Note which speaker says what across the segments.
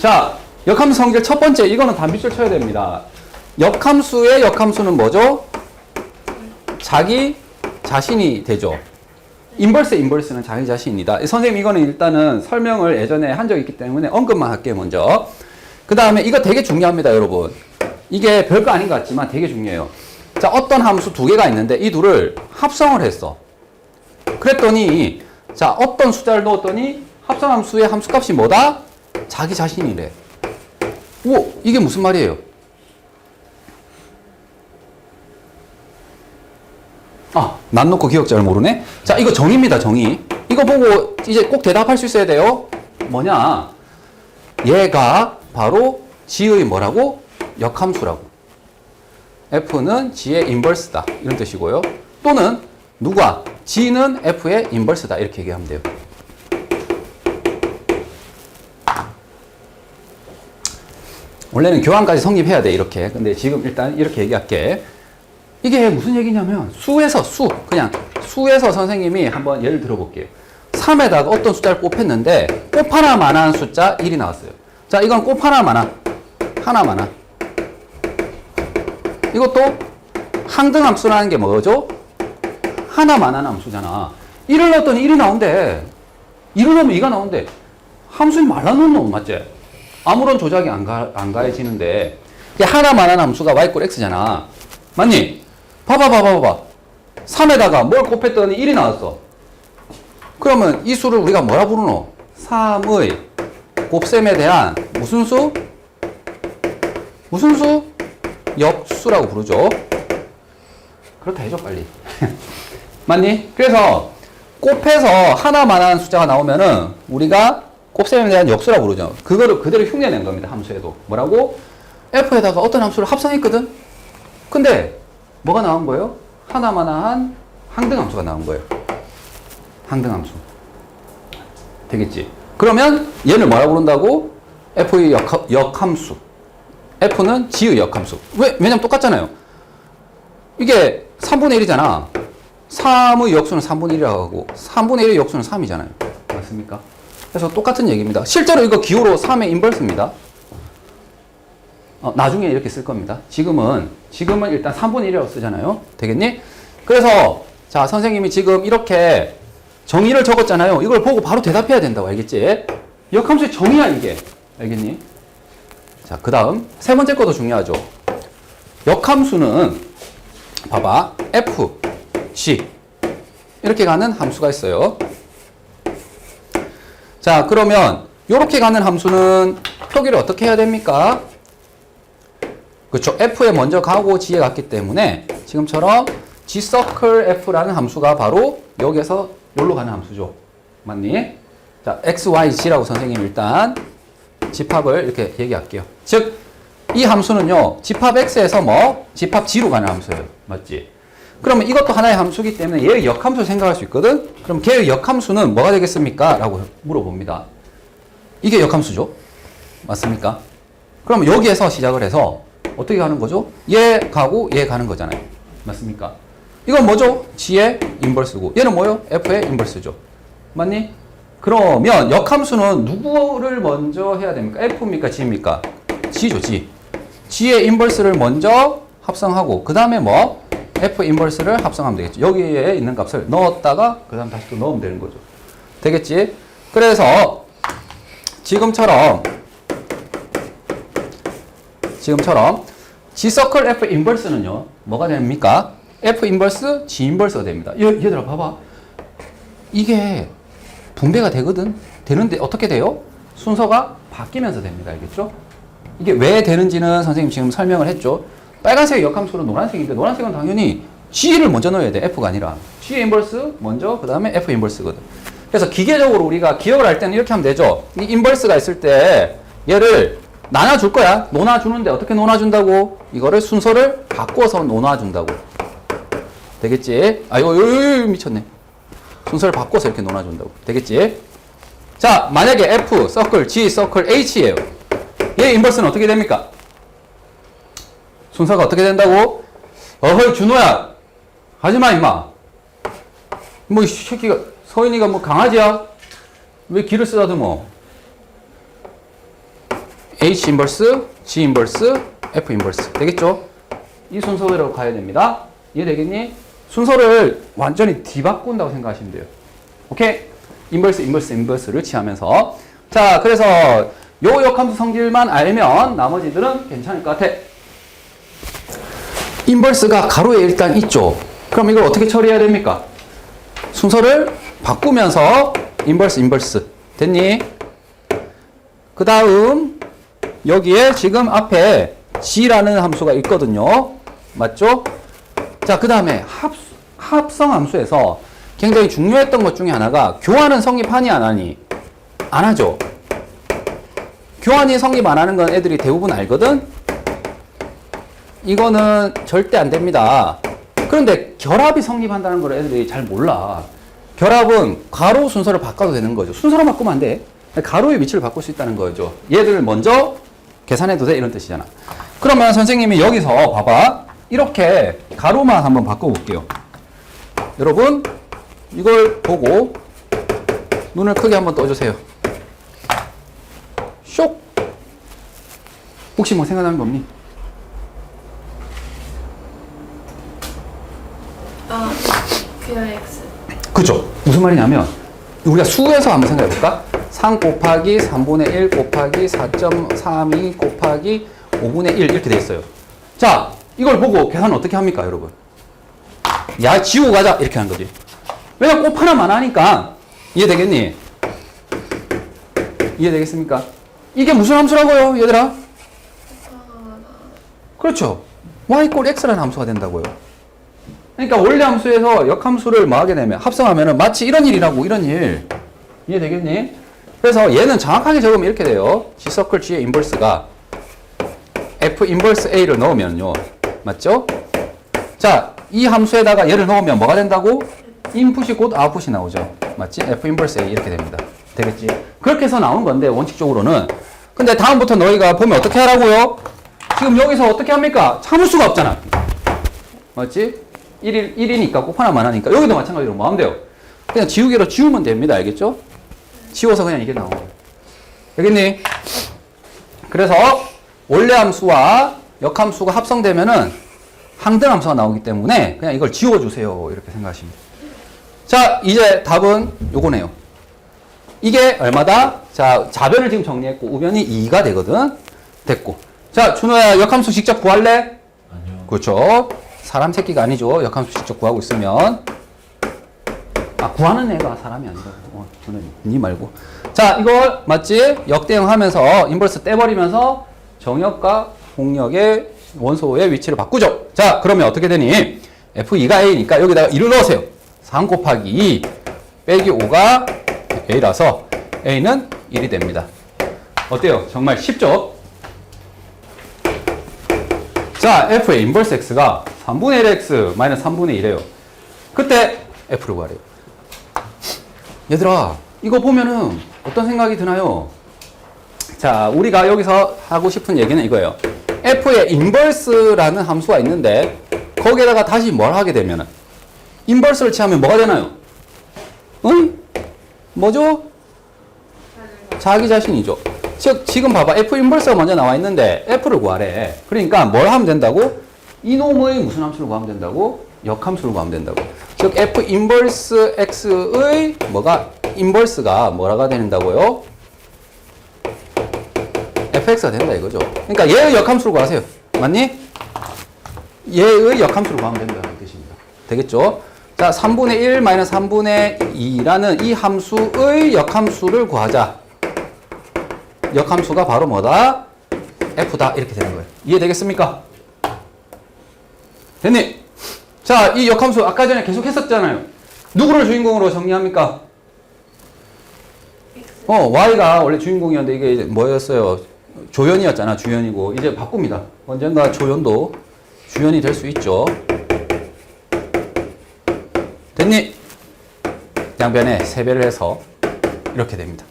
Speaker 1: 자, 역함수 성질 첫 번째, 이거는 단빗줄 쳐야 됩니다. 역함수의 역함수는 뭐죠? 자기 자신이 되죠. 인버스는 자기 자신이다. 선생님 이거는 일단은 설명을 예전에 한 적이 있기 때문에 언급만 할게요, 먼저. 그 다음에 이거 되게 중요합니다, 여러분. 이게 별거 아닌 것 같지만 되게 중요해요. 자, 어떤 함수 두 개가 있는데 이 둘을 합성을 했어. 그랬더니, 자, 어떤 숫자를 넣었더니 합성함수의 함수값이 뭐다? 자기 자신이래. 오, 이게 무슨 말이에요? 아, 난 놓고 기억자를 모르네? 자, 이거 정의입니다, 정의. 이거 보고 이제 꼭 대답할 수 있어야 돼요. 뭐냐? 얘가 바로 G의 뭐라고? 역함수라고. F는 G의 인버스다. 이런 뜻이고요. 또는 누가? G는 F의 인버스다. 이렇게 얘기하면 돼요. 원래는 교환까지 성립해야 돼, 이렇게. 근데 지금 일단 이렇게 얘기할게. 이게 무슨 얘기냐면 그냥 수에서 선생님이 한번 예를 들어볼게요. 3에다가 어떤 숫자를 곱했는데 곱 하나만한 숫자 1이 나왔어요. 자, 이건 곱 하나만한 이것도 항등함수라는 게 뭐죠? 하나만한 함수잖아. 1을 넣었더니 1이 나온대. 1을 넣으면 2가 나온대. 함수는 말라놓은 놈 맞지? 아무런 조작이 안 가해지는데 하나만한 함수가 y = x잖아. 맞니? 봐봐. 3에다가 뭘 곱했더니 1이 나왔어. 그러면 이 수를 우리가 뭐라 부르노? 3의 곱셈에 대한 무슨 수? 무슨 수? 역수라고 부르죠. 그렇다 해줘, 빨리. 맞니? 그래서 곱해서 하나만한 숫자가 나오면은 우리가 곱셈에 대한 역수라고 부르죠. 그거를 그대로 흉내낸 겁니다, 함수에도. 뭐라고? F에다가 어떤 함수를 합성했거든? 근데 뭐가 나온 거예요? 하나만한 항등함수가 나온 거예요. 항등함수. 되겠지? 그러면 얘를 뭐라고 부른다고? F의 역함수. F는 G의 역함수. 왜냐면 똑같잖아요. 이게 3분의 1이잖아. 3의 역수는 3분의 1이라고 하고 3분의 1의 역수는 3이잖아요. 맞습니까? 그래서 똑같은 얘기입니다. 실제로 이거 기호로 3의 인버스입니다. 나중에 이렇게 쓸 겁니다. 지금은 일단 3분의 1이라고 쓰잖아요. 되겠니? 그래서 자, 선생님이 지금 이렇게 정의를 적었잖아요. 이걸 보고 바로 대답해야 된다고. 알겠지? 역함수의 정의야, 이게. 알겠니? 자, 그 다음 세 번째 것도 중요하죠. 역함수는 봐봐. F, G 이렇게 가는 함수가 있어요. 자, 그러면 이렇게 가는 함수는 표기를 어떻게 해야 됩니까? 그렇죠. F에 먼저 가고 G에 갔기 때문에 지금처럼 G_F라는 함수가 바로 여기에서 여기로 가는 함수죠. 맞니? 자, X, Y, G라고 선생님이 일단 집합을 이렇게 얘기할게요. 즉, 이 함수는요, 집합 X에서 집합 G로 가는 함수예요. 맞지? 그러면 이것도 하나의 함수이기 때문에 얘의 역함수 생각할 수 있거든? 그럼 걔의 역함수는 뭐가 되겠습니까? 라고 물어봅니다. 이게 역함수죠? 맞습니까? 그럼 여기에서 시작을 해서 어떻게 가는 거죠? 얘 가고 얘 가는 거잖아요. 맞습니까? 이건 뭐죠? G의 인버스고 얘는 뭐요? F의 인버스죠. 맞니? 그러면 역함수는 누구를 먼저 해야 됩니까? F입니까? G입니까? G죠, G. G의 인버스를 먼저 합성하고 그 다음에 F 인버스를 합성하면 되겠죠. 여기에 있는 값을 넣었다가 그 다음 다시 또 넣으면 되는 거죠. 되겠지? 그래서 지금처럼 G_F 인버스는요, 뭐가 됩니까? F 인버스, G 인버스가 됩니다. 얘들아, 봐봐. 이게 분배가 되거든? 되는데 어떻게 돼요? 순서가 바뀌면서 됩니다. 알겠죠? 이게 왜 되는지는 선생님 지금 설명을 했죠. 빨간색 역함수는 노란색인데 노란색은 당연히 G를 먼저 넣어야 돼. F가 아니라. G 인버스 먼저, 그 다음에 F 인버스거든. 그래서 기계적으로 우리가 기억을 할 때는 이렇게 하면 되죠. 이 인버스가 있을 때 얘를 나눠줄 거야. 논아주는데 어떻게 논아준다고? 이거를 순서를 바꿔서 논아준다고. 되겠지? 아이고, 미쳤네. 순서를 바꿔서 이렇게 논아준다고. 되겠지? 자, 만약에 F, 서클, G, 서클, H예요. 얘 인버스는 어떻게 됩니까? 순서가 어떻게 된다고? 어허이, 준호야. 하지마, 임마. 뭐, 이 새끼가, 서인이가 뭐 강아지야? 왜 기를 쓰다듬어? H 인버스, G 인버스, F 인버스 되겠죠? 이 순서대로 가야 됩니다. 이해되겠니? 순서를 완전히 뒤바꾼다고 생각하시면 돼요. 오케이? 인버스, 인버스, 인버스를 취하면서. 자, 그래서 요 역함수 성질만 알면 나머지들은 괜찮을 것 같아. 인버스가 가로에 일단 있죠. 그럼 이걸 어떻게 처리해야 됩니까? 순서를 바꾸면서 인버스, 인버스. 됐니? 그 다음 여기에 지금 앞에 G라는 함수가 있거든요. 맞죠? 자, 그 다음에 합성 함수에서 굉장히 중요했던 것 중에 하나가 교환은 성립하니 안 하니? 안 하죠. 교환이 성립 안 하는 건 애들이 대부분 알거든? 이거는 절대 안 됩니다. 그런데 결합이 성립한다는 걸 애들이 잘 몰라. 결합은 가로 순서를 바꿔도 되는 거죠. 순서로 바꾸면 안 돼. 가로의 위치를 바꿀 수 있다는 거죠. 얘들을 먼저 계산해도 돼 이런 뜻이잖아. 그러면 선생님이 여기서 봐봐. 이렇게 가로만 한번 바꿔볼게요. 여러분 이걸 보고 눈을 크게 한번 떠주세요. 쇽! 혹시 뭐 생각나는 거 없니?
Speaker 2: QX.
Speaker 1: 그죠? 무슨 말이냐면 우리가 수에서 한번 생각해볼까? 3 곱하기 3분의 1 곱하기 4.32 곱하기 5분의 1 이렇게 돼 있어요. 자, 이걸 보고 계산 어떻게 합니까, 여러분? 야, 지우고 가자 이렇게 하는 거지. 왜냐면 곱 하나만 하니까. 이해되겠니? 이해되겠습니까? 이게 무슨 함수라고요, 얘들아? 그렇죠. y 꼴 x라는 함수가 된다고요. 그러니까 원래 함수에서 역함수를 뭐 하게 되면 합성하면은 마치 이런 일이라고, 이런 일. 이해되겠니? 그래서 얘는 정확하게 적으면 이렇게 돼요. G 서클 G의 인버스가 F 인버스 A를 넣으면요. 맞죠? 자, 이 함수에다가 얘를 넣으면 뭐가 된다고? 인풋이 곧 아웃풋이 나오죠. 맞지? F 인버스 A 이렇게 됩니다. 되겠지? 그렇게 해서 나온 건데, 원칙적으로는. 근데 다음부터 너희가 보면 어떻게 하라고요? 지금 여기서 어떻게 합니까? 참을 수가 없잖아. 맞지? 1이니까 꼭 하나만 하니까. 여기도 마찬가지로 뭐 하면 돼요? 그냥 지우개로 지우면 됩니다. 알겠죠? 지워서 그냥 이게 나오는 거예요. 알겠니? 그래서 원래 함수와 역함수가 합성되면은 항등 함수가 나오기 때문에 그냥 이걸 지워주세요. 이렇게 생각하시면 돼요. 자, 이제 답은 요거네요. 이게 얼마다? 자, 좌변을 지금 정리했고 우변이 2가 되거든. 됐고. 자, 준호야, 역함수 직접 구할래?
Speaker 3: 아니요.
Speaker 1: 그렇죠. 사람 새끼가 아니죠. 역함수 직접 구하고 있으면. 아, 구하는 애가 사람이 아니라. 저는 니 말고. 자, 이걸 맞지? 역대응하면서 인버스 떼버리면서 정역과 공역의 원소의 위치를 바꾸죠. 자, 그러면 어떻게 되니? F2가 A니까 여기다가 2를 넣으세요. 3 곱하기 2 빼기 5가 A라서 A는 1이 됩니다. 어때요? 정말 쉽죠? 자, F의 인버스 X가 3분의 1X 마이너스 3분의 1이에요. 그때 F를 구하래요. 얘들아, 이거 보면은 어떤 생각이 드나요? 자, 우리가 여기서 하고 싶은 얘기는 이거예요. F의 인버스라는 함수가 있는데 거기에다가 다시 뭘 하게 되면은 인버스를 취하면 뭐가 되나요? 응? 뭐죠? 자기 자신이죠. 즉 지금 봐봐. F 인버스가 먼저 나와 있는데 F를 구하래. 그러니까 뭘 하면 된다고? 이놈의 무슨 함수를 구하면 된다고? 역함수를 구하면 된다고. 즉 F 인버스 X의 뭐가 인버스가 뭐라가 된다고요? fx가 된다 이거죠. 그러니까 얘의 역함수를 구하세요. 맞니? 얘의 역함수를 구하면 된다는 뜻입니다. 되겠죠? 자, 3분의 1 마이너스 3분의 2라는 이 함수의 역함수를 구하자. 역함수가 바로 뭐다? f다. 이렇게 되는 거예요. 이해되겠습니까? 됐니? 자, 이 역함수 아까 전에 계속 했었잖아요. 누구를 주인공으로 정리합니까? y가 원래 주인공이었는데 이게 이제 뭐였어요? 조연이었잖아. 주연이고. 이제 바꿉니다. 언젠가 조연도 주연이 될 수 있죠. 됐니? 양변에 세배를 해서 이렇게 됩니다.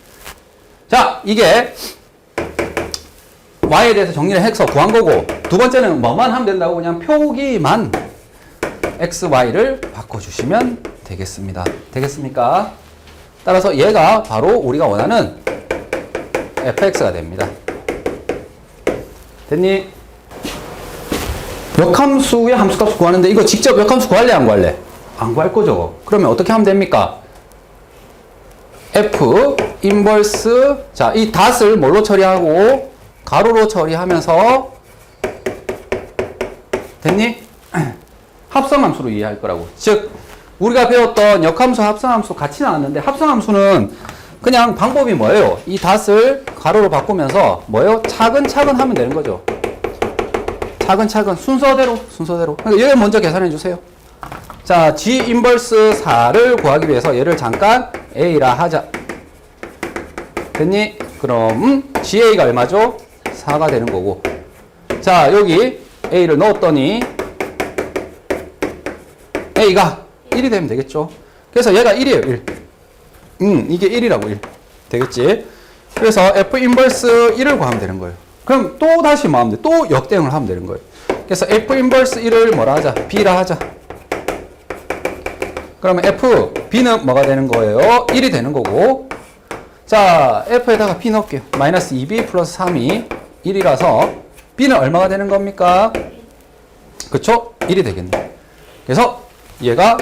Speaker 1: 자, 이게 y에 대해서 정리를 해서 구한 거고, 두 번째는 뭐만 하면 된다고? 그냥 표기만 x, y를 바꿔주시면 되겠습니다. 되겠습니까? 따라서 얘가 바로 우리가 원하는 fx가 됩니다. 됐니? 역함수의 함수값 구하는데 이거 직접 역함수 구할래 안 구할래? 안 구할 거죠. 그러면 어떻게 하면 됩니까? F 인버스, 자, 이 닷을 뭘로 처리하고 가로로 처리하면서 됐니? 합성함수로 이해할 거라고. 즉 우리가 배웠던 역함수, 합성함수 같이 나왔는데 합성함수는 그냥 방법이 뭐예요? 이 닷을 가로로 바꾸면서 뭐예요? 차근차근 하면 되는 거죠. 차근차근 순서대로. 그러니까 얘를 먼저 계산해 주세요. 자, G 인버스 4를 구하기 위해서 얘를 잠깐 A라 하자. 됐니? 그럼 GA가 얼마죠? 4가 되는 거고. 자, 여기 A를 넣었더니 A가 1이 되면 되겠죠. 그래서 얘가 1이에요. 1. 이게 1이라고 1. 되겠지? 그래서 F 인버스 1을 구하면 되는 거예요. 그럼 또 다시 뭐 하면 돼? 또 역대응을 하면 되는 거예요. 그래서 F 인버스 1을 뭐라 하자? B라 하자. 그러면 F, B는 뭐가 되는 거예요? 1이 되는 거고. 자, F에다가 B 넣을게요. 마이너스 2B 플러스 3이 1이라서 B는 얼마가 되는 겁니까? 그쵸? 1이 되겠네. 그래서 얘가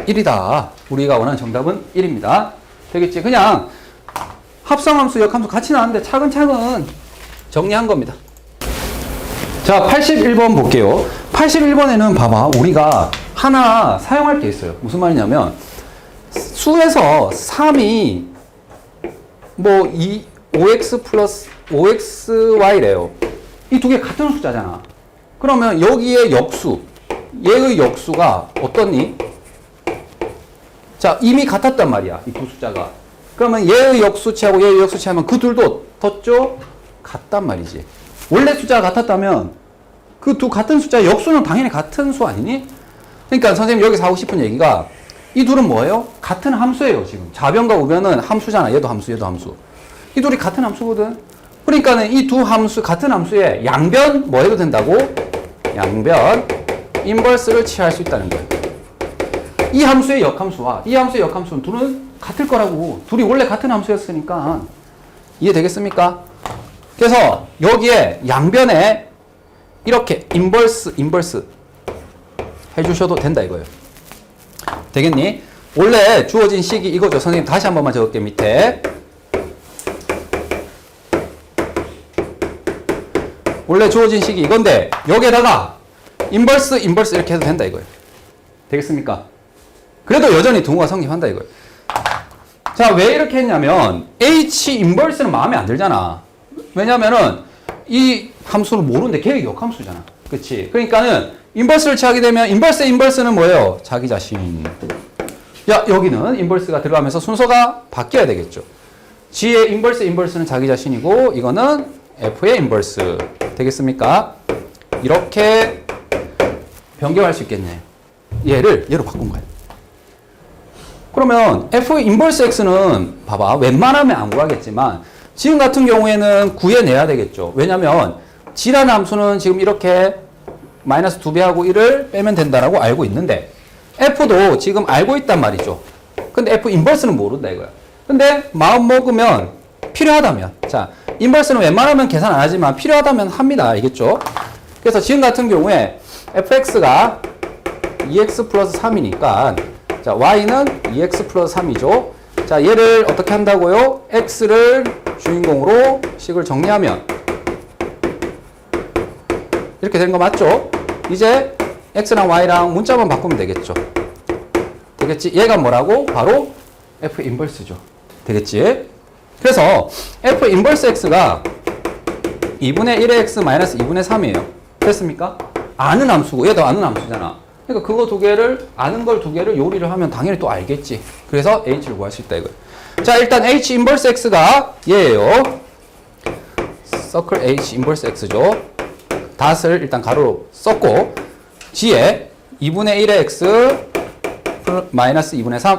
Speaker 1: 1이다. 우리가 원하는 정답은 1입니다. 되겠지? 그냥 합성함수, 역함수 같이 나왔는데 차근차근 정리한 겁니다. 자, 81번 볼게요. 81번에는 봐봐. 우리가 하나 사용할 게 있어요. 무슨 말이냐면 수에서 3이 뭐 5x 플러스 5xy래요. 이 두 개 같은 숫자잖아. 그러면 여기에 역수, 얘의 역수가 어떻니? 자, 이미 같았단 말이야. 이 두 숫자가. 그러면 얘의 역수치하고 얘의 역수치 하면 그 둘도 어떻죠? 같단 말이지. 원래 숫자가 같았다면 그 두 같은 숫자의 역수는 당연히 같은 수 아니니? 그러니까 선생님 여기서 하고 싶은 얘기가 이 둘은 뭐예요? 같은 함수예요. 지금 좌변과 우변은 함수잖아. 얘도 함수, 얘도 함수. 이 둘이 같은 함수거든. 그러니까는 이 두 함수, 같은 함수의 양변 뭐 해도 된다고? 양변 인버스를 취할 수 있다는 거예요. 이 함수의 역함수와 이 함수의 역함수는 둘은 같을 거라고. 둘이 원래 같은 함수였으니까. 이해되겠습니까? 그래서 여기에 양변에 이렇게 인버스 해주셔도 된다 이거예요. 되겠니? 원래 주어진 식이 이거죠. 선생님 다시 한 번만 적을게요. 밑에. 원래 주어진 식이 이건데 여기에다가 인버스 이렇게 해도 된다 이거예요. 되겠습니까? 그래도 여전히 동호가 성립한다 이거예요. 자, 왜 이렇게 했냐면 H 인버스는 마음에 안 들잖아. 왜냐면은 이 함수를 모르는데 걔가 역함수잖아. 그치? 그러니까는 인버스를 취하게 되면 인버스는 뭐예요? 자기 자신. 야, 여기는 인버스가 들어가면서 순서가 바뀌어야 되겠죠. G의 인버스는 자기 자신이고 이거는 F의 인버스. 되겠습니까? 이렇게 변경할 수 있겠네. 얘로 바꾼 거야. 그러면 F 인버스 X는 봐봐. 웬만하면 안 구하겠지만 지금 같은 경우에는 구해내야 되겠죠. 왜냐면 G라는 함수는 지금 이렇게 마이너스 2배하고 1을 빼면 된다라고 알고 있는데 F도 지금 알고 있단 말이죠. 근데 F 인버스는 모른다 이거야. 근데 마음 먹으면 필요하다면, 자, 인버스는 웬만하면 계산 안 하지만 필요하다면 합니다. 알겠죠? 그래서 지금 같은 경우에 fx가 2x 플러스 3이니까 자, y는 2x 플러스 3이죠. 자, 얘를 어떻게 한다고요? x를 주인공으로 식을 정리하면 이렇게 된 거 맞죠? 이제 x랑 y랑 문자만 바꾸면 되겠죠. 되겠지? 얘가 뭐라고? 바로 f 인버스죠. 되겠지? 그래서 f 인버스 x가 2분의 1의 x 마이너스 2분의 3이에요. 됐습니까? 아는 함수고 얘도 아는 함수잖아. 그러니까 그거 두 개를, 아는 걸 두 개를 요리를 하면 당연히 또 알겠지. 그래서 h를 구할 수 있다 이거예요. 자, 일단 h 인버스 x가 얘예요. 서클 h 인버스 x죠. 닷을 일단 가로로 썼고 g에 2분의 1의 x 마이너스 2분의 3.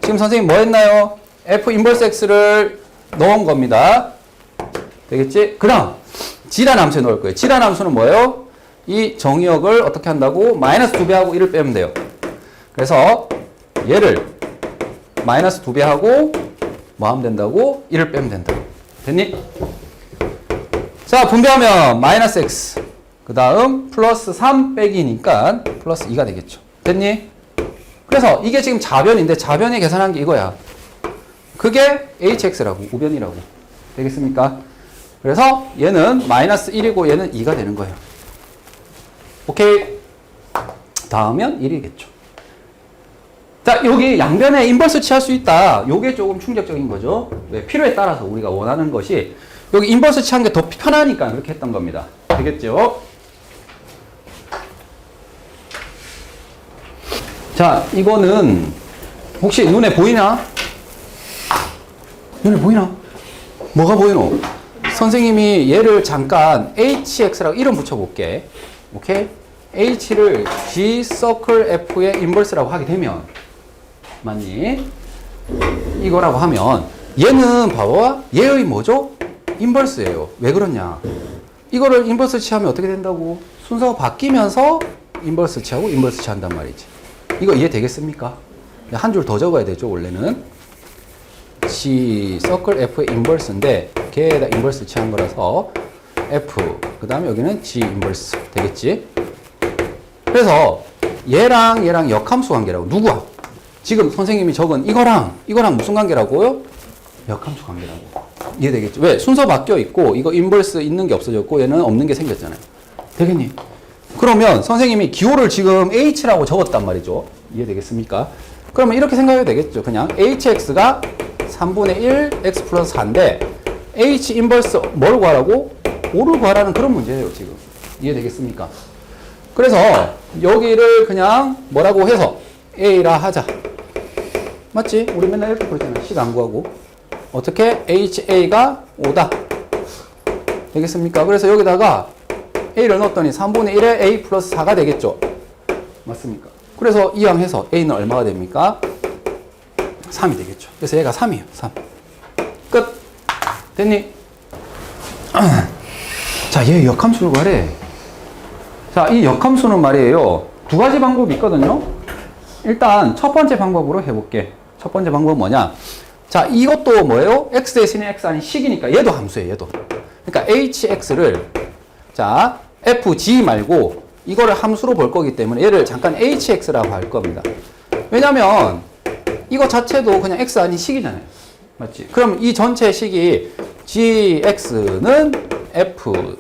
Speaker 1: 지금 선생님 뭐 했나요? f 인버스 x를 넣은 겁니다. 되겠지? 그 다음 g라는 함수에 넣을 거예요. g라는 함수는 뭐예요? 이 정의역을 어떻게 한다고? 마이너스 2배하고 1을 빼면 돼요. 그래서 얘를 마이너스 2배하고 뭐 하면 된다고? 1을 빼면 된다. 됐니? 자, 분배하면 마이너스 x. 그 다음 플러스 3 빼기니까 플러스 2가 되겠죠. 됐니? 그래서 이게 지금 좌변인데 좌변에 계산한 게 이거야. 그게 hx라고, 우변이라고. 되겠습니까? 그래서 얘는 마이너스 1이고 얘는 2가 되는 거예요. 오케이? 다음은 1이겠죠. 자, 여기 양변에 인버스 취할 수 있다. 요게 조금 충격적인 거죠. 왜? 필요에 따라서 우리가 원하는 것이 여기 인버스 취한 게 더 편하니까 그렇게 했던 겁니다. 되겠죠? 자, 이거는 혹시 눈에 보이나? 눈에 보이나? 뭐가 보이노? 선생님이 얘를 잠깐 hx라고 이름 붙여볼게. 오케이? h를 g 서클 f의 인버스라고 하게 되면 맞니? 이거라고 하면 얘는 봐봐. 얘의 뭐죠? 인버스예요. 왜 그러냐? 이거를 인버스 취하면 어떻게 된다고? 순서가 바뀌면서 인버스 취하고 인버스 취한단 말이지. 이거 이해되겠습니까? 한 줄 더 적어야 되죠, 원래는. G 서클 F의 인버스인데 걔에다 인버스 취한 거라서 F 그 다음에 여기는 G 인버스 되겠지? 그래서 얘랑 얘랑 역함수 관계라고. 누구야? 지금 선생님이 적은 이거랑 무슨 관계라고요? 역함수 관계라고. 이해되겠죠? 왜? 순서 바뀌어 있고 이거 인버스 있는 게 없어졌고 얘는 없는 게 생겼잖아요. 되겠니? 그러면 선생님이 기호를 지금 h라고 적었단 말이죠. 이해되겠습니까? 그러면 이렇게 생각해도 되겠죠. 그냥 hx가 3분의 1 x 플러스 4인데 h 인버스 뭘 구하라고? 5를 구하라는 그런 문제예요, 지금. 이해되겠습니까? 그래서 여기를 그냥 뭐라고 해서 a라 하자. 맞지? 우리 맨날 이렇게 그러잖아. 식 안 구하고. 어떻게? ha가 5다. 되겠습니까? 그래서 여기다가 a를 넣었더니 3분의 1에 a 플러스 4가 되겠죠. 맞습니까? 그래서 이항해서 a는 얼마가 됩니까? 3이 되겠죠. 그래서 얘가 3이에요. 3. 끝. 됐니? 자, 얘 역함수를 구하래. 자, 이 역함수는 말이에요. 두 가지 방법이 있거든요. 일단 첫 번째 방법으로 해볼게. 첫 번째 방법은 뭐냐? 자, 이것도 뭐예요? x 대신에 x 아닌 식이니까 얘도 함수예요. 얘도. 그러니까 hx를 자, fg 말고 이거를 함수로 볼 거기 때문에 얘를 잠깐 hx라고 할 겁니다. 왜냐면 이거 자체도 그냥 x 아닌 식이잖아요. 맞지? 그럼 이 전체 식이 gx는 f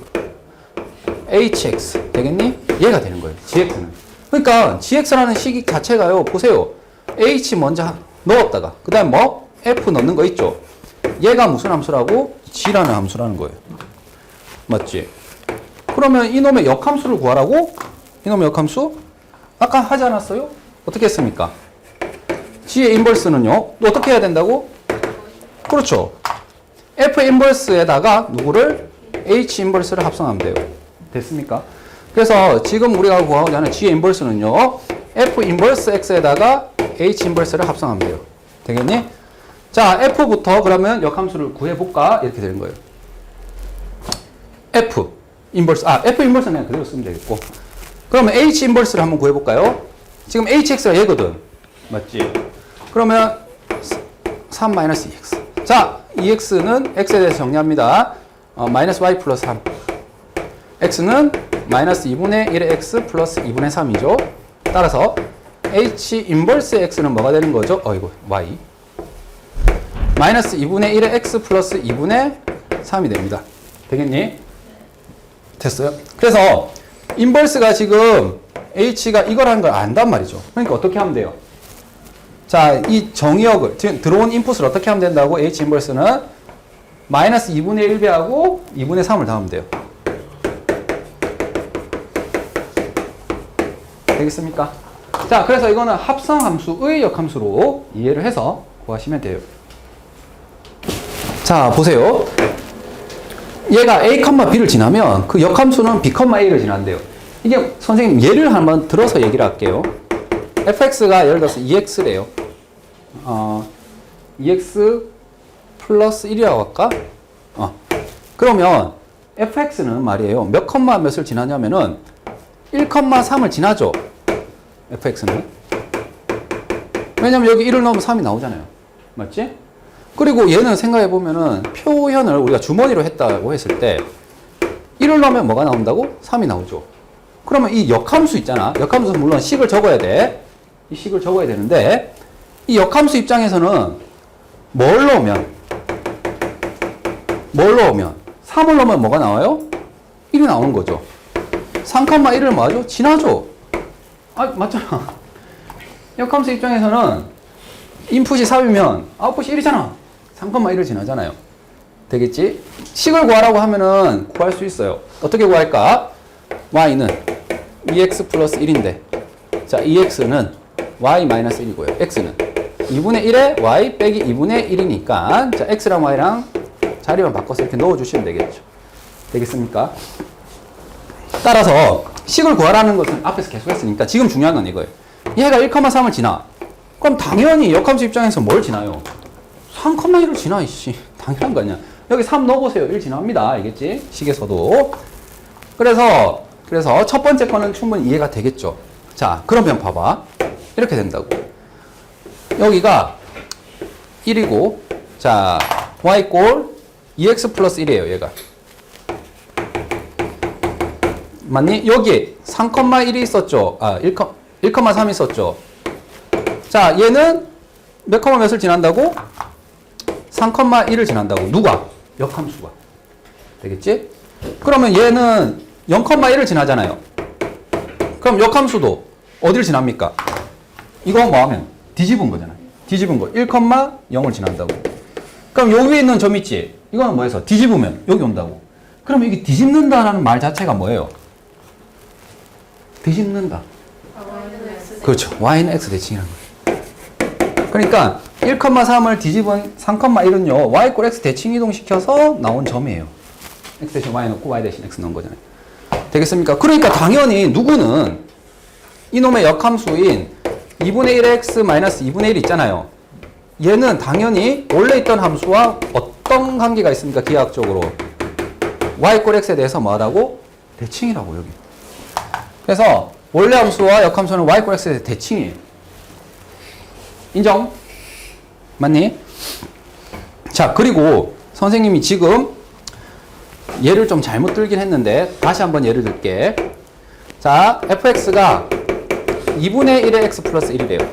Speaker 1: hx 되겠니? 얘가 되는 거예요. gx는. 그러니까 gx라는 식 자체가요. 보세요. h 먼저 넣었다가 그 다음 뭐? f 넣는 거 있죠? 얘가 무슨 함수라고? g라는 함수라는 거예요. 맞지? 그러면 이놈의 역함수를 구하라고? 이놈의 역함수? 아까 하지 않았어요? 어떻게 했습니까? g의 인버스는요? 또 어떻게 해야 된다고? 그렇죠. f 인버스에다가 누구를? h 인버스를 합성하면 돼요. 됐습니까? 그래서 지금 우리가 구하고자 하는 g의 인버스는요. f 인버스 x에다가 h 인버스를 합성하면 돼요. 되겠니? 자, f부터 그러면 역함수를 구해볼까? 이렇게 되는 거예요. f 인버스, f 인버스는 그냥 그대로 쓰면 되겠고. 그러면 h 인버스를 한번 구해볼까요? 지금 hx가 얘거든. 맞지? 그러면 3-2x. 자, 2x는 x에 대해서 정리합니다. 마이너스 y 플러스 3. x는 마이너스 2분의 1의 x 플러스 2분의 3이죠. 따라서 h 인버스 x는 뭐가 되는 거죠? 이거 y. 마이너스 2분의 1의 x 플러스 2분의 3이 됩니다. 되겠니? 됐어요? 그래서 인버스가 지금 h가 이거라는 걸 안단 말이죠. 그러니까 어떻게 하면 돼요? 자, 이 정의역을 지금 들어온 인풋을 어떻게 하면 된다고? h 인버스는 마이너스 2분의 1배하고 2분의 3을 더하면 돼요. 되겠습니까? 자, 그래서 이거는 합성함수의 역함수로 이해를 해서 구하시면 돼요. 자, 보세요. 얘가 a, b를 지나면 그 역함수는 b, a를 지난대요. 이게 선생님 예를 한번 들어서 얘기를 할게요. fx가 예를 들어서 2x래요. 2x 플러스 1이라고 할까? 그러면 fx는 말이에요. 몇 컴마 몇을 지나냐면은 1,3을 지나죠. fx는. 왜냐면 여기 1을 넣으면 3이 나오잖아요. 맞지? 그리고 얘는 생각해보면은 표현을 우리가 주머니로 했다고 했을 때 1을 넣으면 뭐가 나온다고? 3이 나오죠. 그러면 이 역함수 있잖아. 역함수 물론 식을 적어야 돼. 이 식을 적어야 되는데 이 역함수 입장에서는 뭘 넣으면 3을 넣으면 뭐가 나와요? 1이 나오는 거죠. 3,1을 뭐하죠? 지나죠. 아, 맞잖아. 역함수 입장에서는 인풋이 3이면 아웃풋이 1이잖아. 3,1을 지나잖아요. 되겠지? 식을 구하라고 하면은 구할 수 있어요. 어떻게 구할까? y는 2x 플러스 1인데 자, 2x는 y 마이너스 1이고요. x는 2분의 1에 y 빼기 2분의 1이니까 자, x랑 y랑 자리만 바꿔서 이렇게 넣어주시면 되겠죠. 되겠습니까? 따라서 식을 구하라는 것은 앞에서 계속 했으니까 지금 중요한 건 이거예요. 얘가 1,3을 지나. 그럼 당연히 역함수 입장에서 뭘 지나요? 3,1을 지나, 이씨. 당연한 거 아니야. 여기 3 넣어보세요. 1 지납니다. 알겠지? 식에서도. 그래서 첫 번째 거는 충분히 이해가 되겠죠. 자, 그러면 봐봐. 이렇게 된다고. 여기가 1이고, 자, y 꼴 2x 플러스 1이에요, 얘가. 맞니? 여기 3,1이 있었죠. 1,3이 있었죠. 자, 얘는 몇 컴마 몇을 지난다고? 3,1을 지난다고. 누가? 역함수가. 되겠지? 그러면 얘는 0,1을 지나잖아요. 그럼 역함수도 어디를 지납니까? 이거 뭐 하면? 뒤집은 거잖아요. 뒤집은 거. 1,0을 지난다고. 그럼 여기 있는 점 있지? 이거는 뭐해서? 뒤집으면 여기 온다고. 그럼 이게 뒤집는다라는 말 자체가 뭐예요? 뒤집는다. 그렇죠. y는 x 대칭이라는 거예요. 그러니까 1,3을 뒤집은 3,1은요. y 꼴 x 대칭 이동시켜서 나온 점이에요. x 대신 y 넣고 y 대신 x 넣은 거잖아요. 되겠습니까? 그러니까 당연히 누구는 이놈의 역함수인 2분의 1의 x 마이너스 2분의 1 있잖아요. 얘는 당연히 원래 있던 함수와 어떤 관계가 있습니까? 기하학적으로. y 꼴 x에 대해서 뭐하다고? 대칭이라고 여기. 그래서 원래 함수와 역함수는 y 꼴 x에 대해서 대칭이에요. 인정? 맞니? 자, 그리고 선생님이 지금 예를 좀 잘못 들긴 했는데 다시 한번 예를 들게. 자, fx가 2분의 1의 x 플러스 1이래요.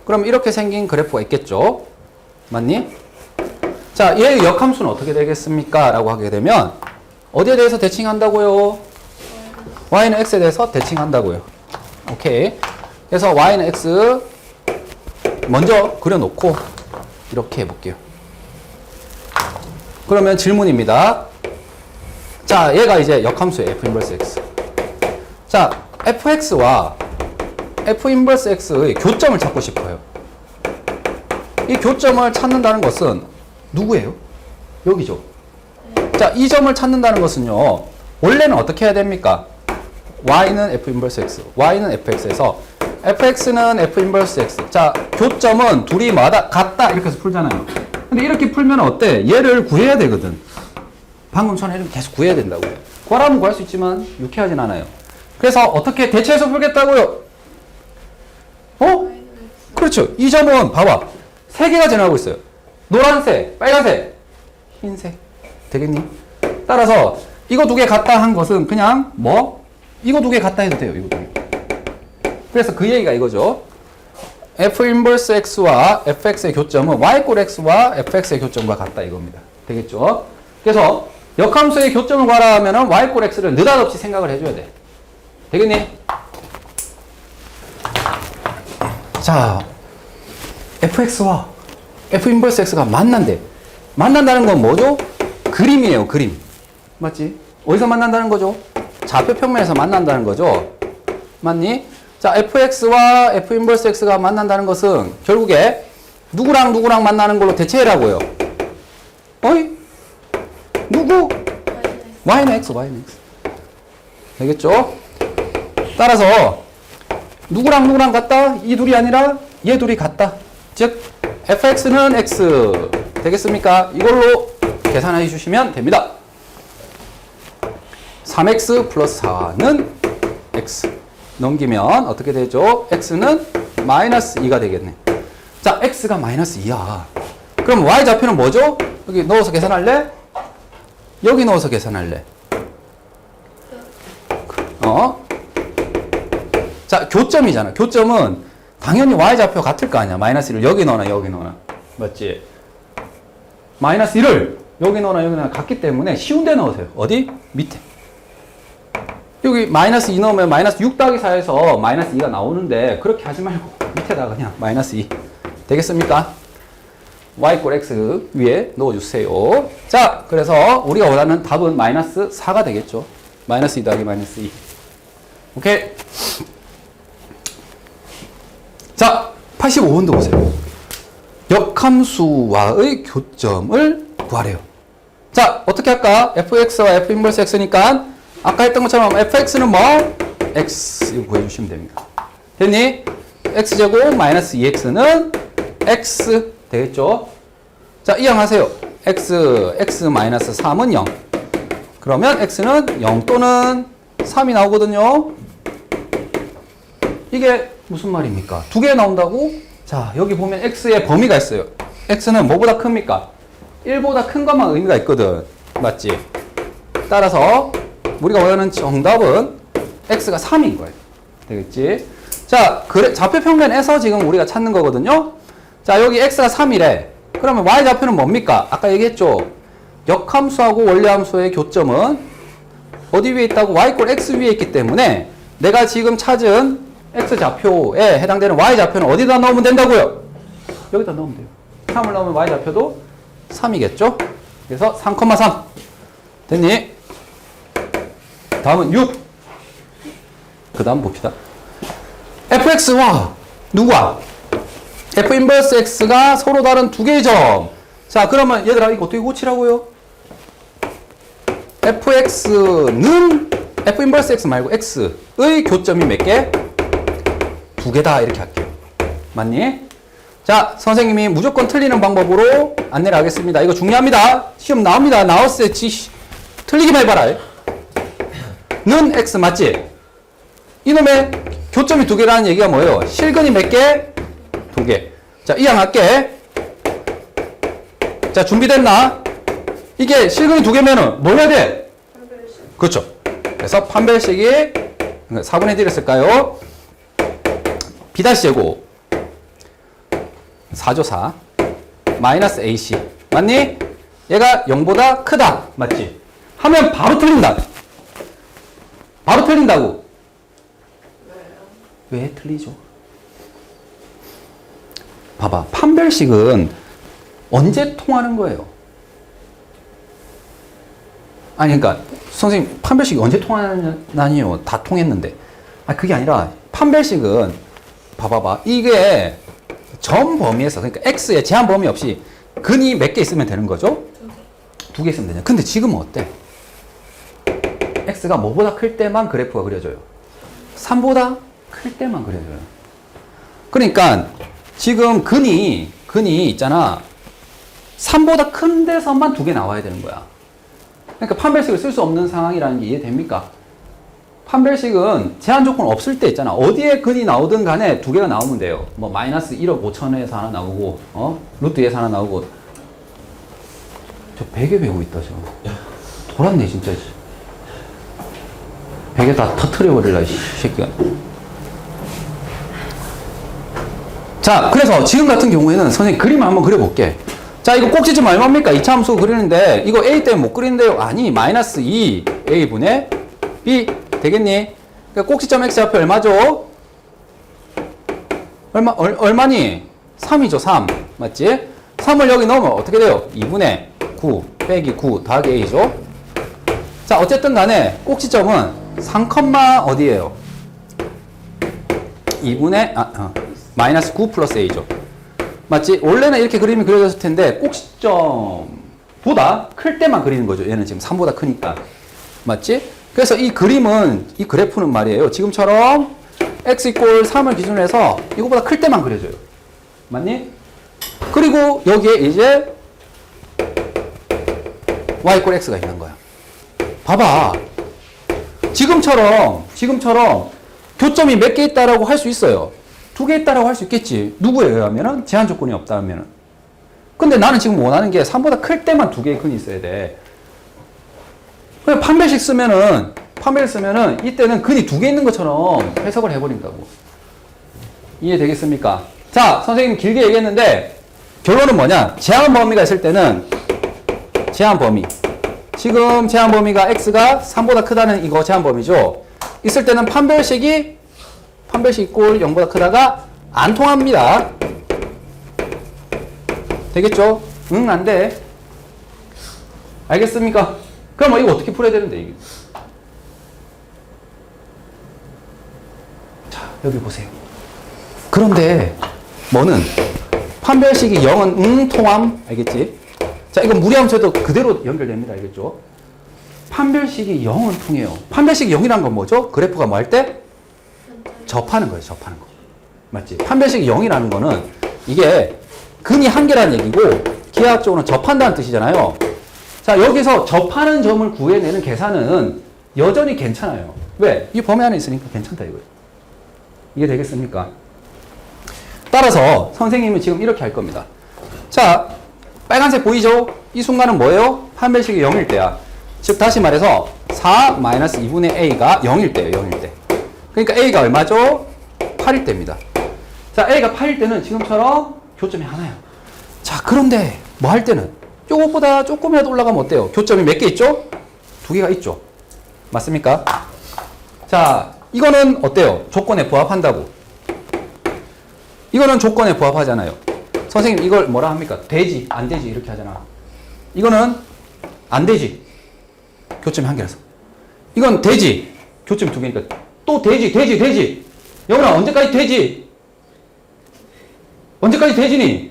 Speaker 1: 그럼 이렇게 생긴 그래프가 있겠죠? 맞니? 자, 얘의 역함수는 어떻게 되겠습니까? 라고 하게 되면 어디에 대해서 대칭한다고요? y는 x에 대해서 대칭한다고요. 오케이. 그래서 y는 x 먼저 그려놓고 이렇게 해볼게요. 그러면 질문입니다. 자, 얘가 이제 역함수예요. f 인버스 x. 자, fx와 f 인버스 x의 교점을 찾고 싶어요. 이 교점을 찾는다는 것은 누구예요? 여기죠. 자, 이 점을 찾는다는 것은요. 원래는 어떻게 해야 됩니까? y는 f 인버스 x, y는 fx에서 fx는 f 인버스 x. 자, 교점은 둘이 마다 같다 이렇게 해서 풀잖아요. 근데 이렇게 풀면 어때? 얘를 구해야 되거든. 방금처럼 이렇게 계속 구해야 된다고. 구하라면 구할 수 있지만 유쾌하진 않아요. 그래서 어떻게 대체해서 풀겠다고요? 어? 그렇죠. 이 점은 봐봐. 세 개가 지나가고 있어요. 노란색, 빨간색, 흰색. 되겠니? 따라서 이거 두 개 같다 한 것은 그냥 뭐? 이거 두 개 같다 해도 돼요. 이거 두 개. 그래서 그 얘기가 이거죠. f 인버스 x와 fx의 교점은 y 꼴 x와 fx의 교점과 같다 이겁니다. 되겠죠? 그래서 역함수의 교점을 구하라 하면은 y 꼴 x를 느닷없이 생각을 해줘야 돼. 되겠니? 자, fx와 f 인버스 x가 만난대. 만난다는 건 뭐죠? 그림이에요, 그림. 맞지? 어디서 만난다는 거죠? 좌표 평면에서 만난다는 거죠. 맞니? 자, fx와 f 인버스 x가 만난다는 것은 결국에 누구랑 누구랑 만나는 걸로 대체해라고요. 어이? 누구? y는 x, y는 x. 되겠죠? 따라서 누구랑 누구랑 같다? 이 둘이 아니라 얘 둘이 같다. 즉 fx는 x. 되겠습니까? 이걸로 계산해 주시면 됩니다. 3x 플러스 4는 x. 넘기면 어떻게 되죠? x는 마이너스 2가 되겠네. 자, x가 마이너스 2야. 그럼 y좌표는 뭐죠? 여기 넣어서 계산할래? 여기 넣어서 계산할래? 보면요. 자, 교점이잖아. 교점은 당연히 y좌표 같을 거 아니야. 마이너스 1을 여기 넣어놔, 여기 넣어놔. 맞지? 마이너스 1을 여기 넣어놔, 여기 넣어놔. 같기 때문에 쉬운 데 넣으세요. 어디? 밑에. 여기 마이너스 2 넣으면 마이너스 6 더하기 4에서 마이너스 2가 나오는데 그렇게 하지 말고 밑에다가 그냥 마이너스 2. 되겠습니까? y = x 위에 넣어주세요. 자, 그래서 우리가 원하는 답은 마이너스 4가 되겠죠. 마이너스 2 더하기 마이너스 2. 오케이. 자, 85번도 보세요. 역함수와의 교점을 구하래요. 자, 어떻게 할까? fx와 f 인버스 x니까 아까 했던 것처럼 fx는 뭐? x 이거 구해주시면 됩니다. 됐니? x제곱 마이너스 2x는 x 되겠죠? 자, 이항하세요. x 마이너스 3은 0. 그러면 x는 0 또는 3이 나오거든요. 이게 무슨 말입니까? 두 개 나온다고? 자, 여기 보면 x의 범위가 있어요. x는 뭐보다 큽니까? 1보다 큰 것만 의미가 있거든. 맞지? 따라서 우리가 원하는 정답은 x가 3인 거예요. 되겠지? 자, 좌표 평면에서 지금 우리가 찾는 거거든요. 자, 여기 x가 3이래. 그러면 y좌표는 뭡니까? 아까 얘기했죠. 역함수하고 원리함수의 교점은 어디 위에 있다고? y = x 위에 있기 때문에 내가 지금 찾은 x좌표에 해당되는 y좌표는 어디다 넣으면 된다고요? 여기다 넣으면 돼요. 3을 넣으면 y좌표도 3이겠죠? 그래서 3,3 됐니? 다음은 6. 그 다음 봅시다. fx와 누구와? f 인버스 x가 서로 다른 두 개의 점. 자, 그러면 얘들아 이거 어떻게 고치라고요? fx는 f 인버스 x 말고 x의 교점이 몇 개? 두 개다 이렇게 할게요. 맞니? 자, 선생님이 무조건 틀리는 방법으로 안내를 하겠습니다. 이거 중요합니다. 시험 나옵니다. 나왔을 때 틀리기만 해봐라. 는 x 맞지? 이놈의 교점이 두 개라는 얘기가 뭐예요? 실근이 몇 개? 두 개. 자, 이항할게. 자, 준비됐나? 이게 실근이 두 개면은 뭘 해야 돼? 판별식. 그렇죠. 그래서 판별식이 4분의 1을 쓸까요? b-제곱 4조 4 마이너스 ac 맞니? 얘가 0보다 크다 맞지? 하면 바로 틀린다. 바로 틀린다고. 왜 틀리죠? 봐봐. 판별식은 언제 통하는 거예요? 아니 그러니까 선생님 판별식이 언제 통하나니요? 다 통했는데. 아 그게 아니라 판별식은 봐봐봐. 이게 점 범위에서 그러니까 x의 제한 범위 없이 근이 몇 개 있으면 되는 거죠? 두 개 있으면 되냐. 근데 지금은 어때? x가 뭐보다 클 때만 그래프가 그려져요. 3보다 클 때만 그려져요. 그러니까 지금 근이 있잖아. 3보다 큰 데서만 두 개 나와야 되는 거야. 그러니까 판별식을 쓸 수 없는 상황이라는 게 이해됩니까? 판별식은 제한 조건 없을 때 있잖아. 어디에 근이 나오든 간에 두 개가 나오면 돼요. 뭐 마이너스 1억 5천에서 하나 나오고 루트 2에서 하나 나오고. 저 베개 베고 있다 저. 돌았네 진짜. 베개 다 터트려 버릴라 이 새끼가. 자, 그래서 지금 같은 경우에는 선생님 그림을 한번 그려볼게. 자, 이거 꼭지점 얼마입니까? 2차 함수 그리는데 이거 a 때문에 못 그리는데요. 아니 마이너스 2 a분의 b 되겠니? 그러니까 꼭지점 x좌표 얼마죠? 얼마니? 3이죠 3 맞지? 3을 여기 넣으면 어떻게 돼요? 2분의 9 빼기 9 더하기 a죠. 자, 어쨌든 간에 꼭지점은 3, 어디에요? 2분의 마이너스 9 플러스 a죠. 맞지? 원래는 이렇게 그림이 그려졌을 텐데 꼭지점보다 클 때만 그리는 거죠. 얘는 지금 3보다 크니까. 맞지? 그래서 이 그림은, 이 그래프는 말이에요. 지금처럼 x = 3을 기준으로 해서 이거보다 클 때만 그려져요. 맞니? 그리고 여기에 이제 y = x가 있는 거야. 봐봐. 지금처럼 교점이 몇 개 있다라고 할 수 있어요. 두 개 있다라고 할 수 있겠지. 누구에 의하면은 제한 조건이 없다면은. 근데 나는 지금 원하는 게 3보다 클 때만 두 개의 근이 있어야 돼. 그냥 판별식 쓰면은 판별을 쓰면은 이때는 근이 두 개 있는 것처럼 해석을 해버린다고. 이해되겠습니까? 자, 선생님 길게 얘기했는데 결론은 뭐냐? 제한 범위가 있을 때는 제한 범위. 지금 제한 범위가 x가 3보다 크다는 이거 제한 범위죠. 있을 때는 판별식 꼴 0보다 크다가 안 통합니다. 되겠죠? 응, 안 돼. 알겠습니까? 그럼 이거 어떻게 풀어야 되는데, 이게? 자, 여기 보세요. 그런데, 뭐는? 판별식이 0은 통함. 알겠지? 자, 이건 무리함수에도 그대로 연결됩니다. 알겠죠? 판별식이 0은 통해요. 판별식이 0이란 건 뭐죠? 그래프가 뭐 할 때? 접하는 거예요, 접하는 거. 맞지? 판별식이 0이라는 거는 이게 근이 한 개라는 얘기고 기하학적으로는 접한다는 뜻이잖아요. 자, 여기서 접하는 점을 구해내는 계산은 여전히 괜찮아요. 왜? 이 범위 안에 있으니까 괜찮다 이거예요. 이게 되겠습니까? 따라서 선생님은 지금 이렇게 할 겁니다. 자, 빨간색 보이죠? 이 순간은 뭐예요? 판별식이 0일 때야. 즉 다시 말해서 4-2분의 a가 0일 때예요. 0일 때. 그러니까 a가 얼마죠? 8일 때입니다. 자, a가 8일 때는 지금처럼 교점이 하나예요. 자, 그런데 뭐 할 때는 이것보다 조금이라도 올라가면 어때요? 교점이 몇 개 있죠? 두 개가 있죠. 맞습니까? 자, 이거는 어때요? 조건에 부합한다고. 이거는 조건에 부합하잖아요. 선생님 이걸 뭐라 합니까? 되지, 안 되지 이렇게 하잖아. 이거는 안 되지. 교점이 한 개라서. 이건 되지. 교점이 두 개니까 또 되지. 영훈아 언제까지 되지? 언제까지 되지니?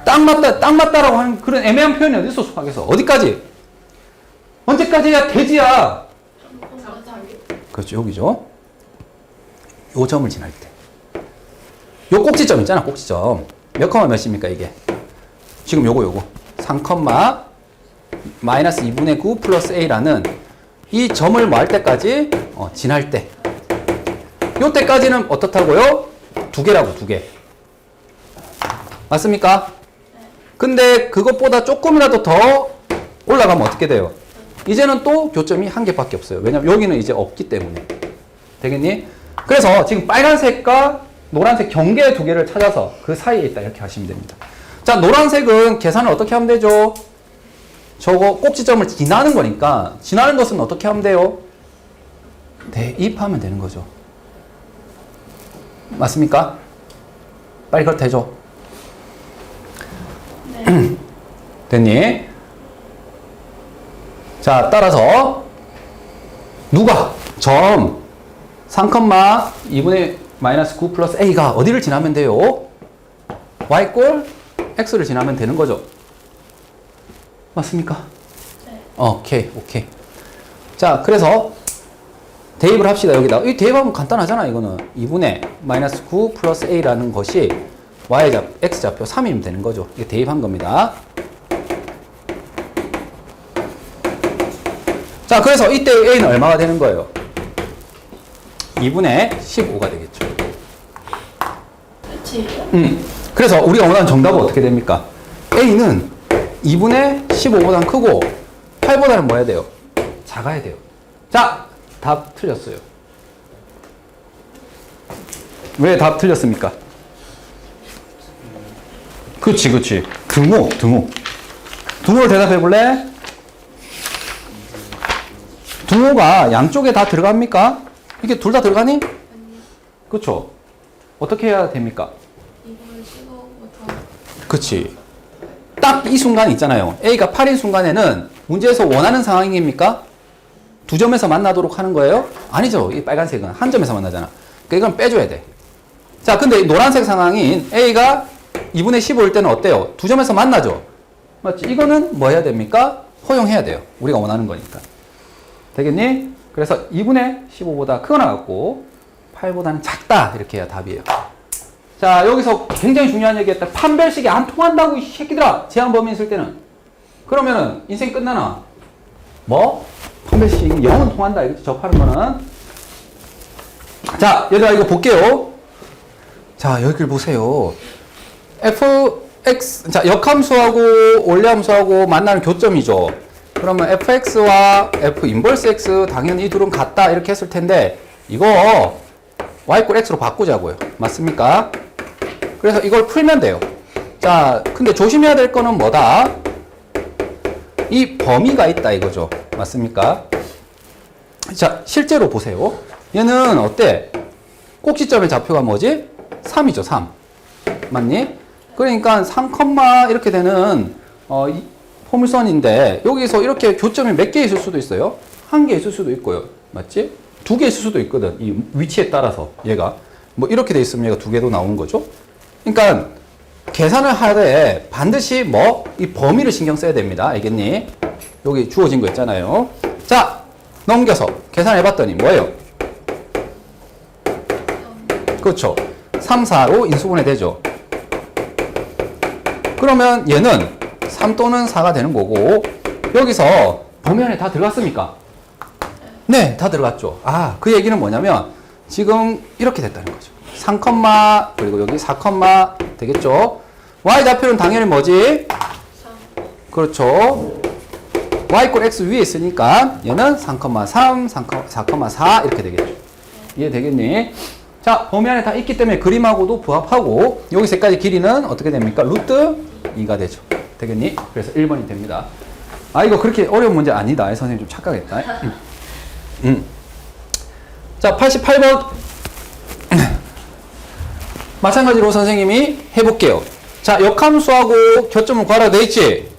Speaker 1: 딱 맞다라고 하는 그런 애매한 표현이 어디 있어, 수학에서? 어디까지? 언제까지 해야 돼지야? 그렇죠, 여기죠. 요 점을 지날 때. 요 꼭지점 있잖아, 꼭지점. 몇 컴마 몇입니까, 이게? 지금 요거. 3 마이너스 2분의 9 플러스 a라는 이 점을 뭐 할 때까지? 지날 때. 요 때까지는 어떻다고요? 두 개라고, 두 개. 맞습니까? 근데 그것보다 조금이라도 더 올라가면 어떻게 돼요? 이제는 또 교점이 한 개밖에 없어요. 왜냐면 여기는 이제 없기 때문에. 되겠니? 그래서 지금 빨간색과 노란색 경계 두 개를 찾아서 그 사이에 있다 이렇게 하시면 됩니다. 자, 노란색은 계산을 어떻게 하면 되죠? 저거 꼭지점을 지나는 거니까 지나는 것은 어떻게 하면 돼요? 대입하면 되는 거죠. 맞습니까? 빨리 그렇다 해줘. 네. 됐니? 자, 따라서 누가 점 3,2분의 마이너스 9 플러스 a가 어디를 지나면 돼요? y꼴 x를 지나면 되는 거죠. 맞습니까? 네. 오케이. 자, 그래서 대입을 합시다. 여기다. 이 대입하면 간단하잖아. 이거는 2분의 마이너스 9 플러스 a라는 것이 x좌표 3이면 되는 거죠. 이게 대입한 겁니다. 자, 그래서 이때 a는 얼마가 되는 거예요? 2분의 15가 되겠죠. 그래서 우리가 원하는 정답은 어떻게 됩니까? a는 2분의 15보다는 크고 8보다는 뭐 해야 돼요? 작아야 돼요. 자, 답 틀렸어요. 왜 답 틀렸습니까? 그치. 등호를 대답해 볼래? 등호가 양쪽에 다 들어갑니까? 이게 둘 다 들어가니? 그쵸? 어떻게 해야 됩니까? 그치. 딱 이 순간 있잖아요. A가 8인 순간에는 문제에서 원하는 상황입니까? 두 점에서 만나도록 하는 거예요? 아니죠. 이 빨간색은 한 점에서 만나잖아. 그러니까 이건 빼줘야 돼. 자, 근데 노란색 상황인 A가 2분의 15일 때는 어때요? 두 점에서 만나죠? 맞지? 이거는 뭐 해야 됩니까? 허용해야 돼요. 우리가 원하는 거니까. 되겠니? 그래서 2분의 15보다 크거나 같고 8보다는 작다. 이렇게 해야 답이에요. 자, 여기서 굉장히 중요한 얘기 했다. 판별식이 안 통한다고, 이 새끼들아. 제한 범위 있을 때는. 그러면은 인생이 끝나나? 뭐? 판별식이 0은 통한다. 이렇게 접하는 거는. 자, 얘들아 이거 볼게요. 자, 여기를 보세요. fx, 자, 역함수하고 원래함수하고 만나는 교점이죠. 그러면 fx와 f 인버스 x 당연히 이 둘은 같다 이렇게 했을 텐데 이거 y 꼴 x로 바꾸자고요. 맞습니까? 그래서 이걸 풀면 돼요. 자, 근데 조심해야 될 거는 뭐다? 이 범위가 있다 이거죠. 맞습니까? 자, 실제로 보세요. 얘는 어때? 꼭지점의 좌표가 뭐지? 3이죠, 3. 맞니? 그러니까 3, 이렇게 되는 이 포물선인데 여기서 이렇게 교점이 몇 개 있을 수도 있어요. 한 개 있을 수도 있고요. 맞지? 두 개 있을 수도 있거든. 이 위치에 따라서 얘가 뭐 이렇게 돼 있으면 얘가 두 개도 나오는 거죠. 그러니까 계산을 하되 반드시 뭐 이 범위를 신경 써야 됩니다. 알겠니? 여기 주어진 거 있잖아요. 자, 넘겨서 계산해 봤더니 뭐예요? 그렇죠. 3, 4로 인수분해 되죠. 그러면 얘는 3 또는 4가 되는 거고 여기서 범위 안에 다 들어갔습니까? 네, 다 들어갔죠. 아, 그 얘기는 뭐냐면 지금 이렇게 됐다는 거죠. 3, 그리고 여기 4, 되겠죠? y 좌표는 당연히 뭐지? 3. 그렇죠. y 꼴 x 위에 있으니까 얘는 3, 4, 이렇게 되겠죠. 이해되겠니? 자, 범위 안에 다 있기 때문에 그림하고도 부합하고 여기 세까지 길이는 어떻게 됩니까? 루트 2가 되죠. 되겠니? 그래서 1번이 됩니다. 아, 이거 그렇게 어려운 문제 아니다. 선생님 좀 착각했다. 자, 88번. 마찬가지로 선생님이 해볼게요. 자, 역함수하고 교점은 구하라고 돼 있지?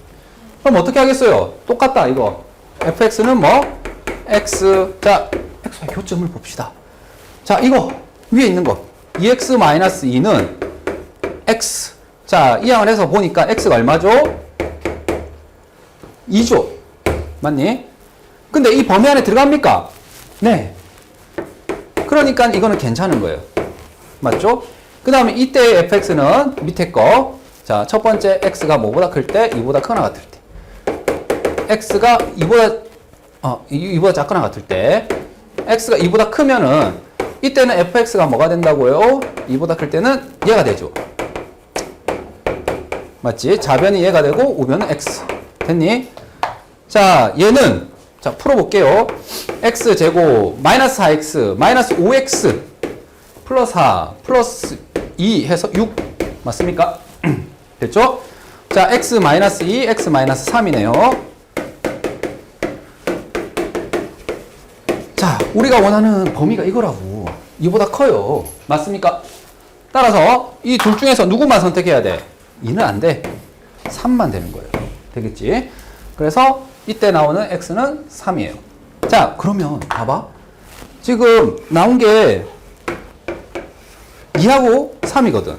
Speaker 1: 그럼 어떻게 하겠어요? 똑같다, 이거. fx는 뭐? x. 자, x와 교점을 봅시다. 자, 이거 위에 있는 거. 2x-2는 x. 자, 이항을 해서 보니까 x가 얼마죠? 2죠. 맞니? 근데 이 범위 안에 들어갑니까? 네. 그러니까 이거는 괜찮은 거예요. 맞죠? 그 다음에 이때의 fx는 밑에 거. 자, 첫 번째 x가 뭐보다 클 때? 2보다 크거나 같을 때. x가 2보다 작거나 같을 때. x가 2보다 크면은 이때는 fx가 뭐가 된다고요? 2보다 클 때는 얘가 되죠. 맞지? 좌변이 얘가 되고 우변은 x. 됐니? 자, 얘는 자, 풀어볼게요. x제곱 마이너스 4x 마이너스 5x 플러스 4 플러스 2 해서 6 맞습니까? 됐죠? 자, x 마이너스 2 x 마이너스 3이네요. 자, 우리가 원하는 범위가 이거라고. 이보다 커요. 맞습니까? 따라서 이 둘 중에서 누구만 선택해야 돼? 2는 안 돼. 3만 되는 거예요. 되겠지? 그래서 이때 나오는 x는 3이에요. 자, 그러면 봐봐. 지금 나온 게 2하고 3이거든.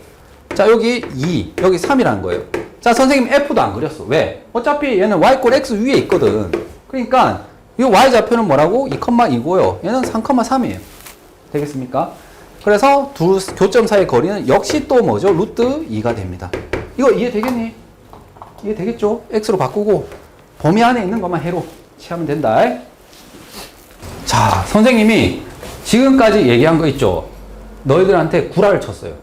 Speaker 1: 자, 여기 2, 여기 3이라는 거예요. 자, 선생님 f도 안 그렸어. 왜? 어차피 얘는 y 꼴 x 위에 있거든. 그러니까 이 y 좌표는 뭐라고? 2,2고요. 얘는 3,3이에요. 되겠습니까? 그래서 두 교점 사이의 거리는 역시 또 뭐죠? 루트 2가 됩니다. 이거 이해되겠니? 이해되겠죠? x로 바꾸고 범위 안에 있는 것만 해로 취하면 된다. 자, 선생님이 지금까지 얘기한 거 있죠? 너희들한테 구라를 쳤어요.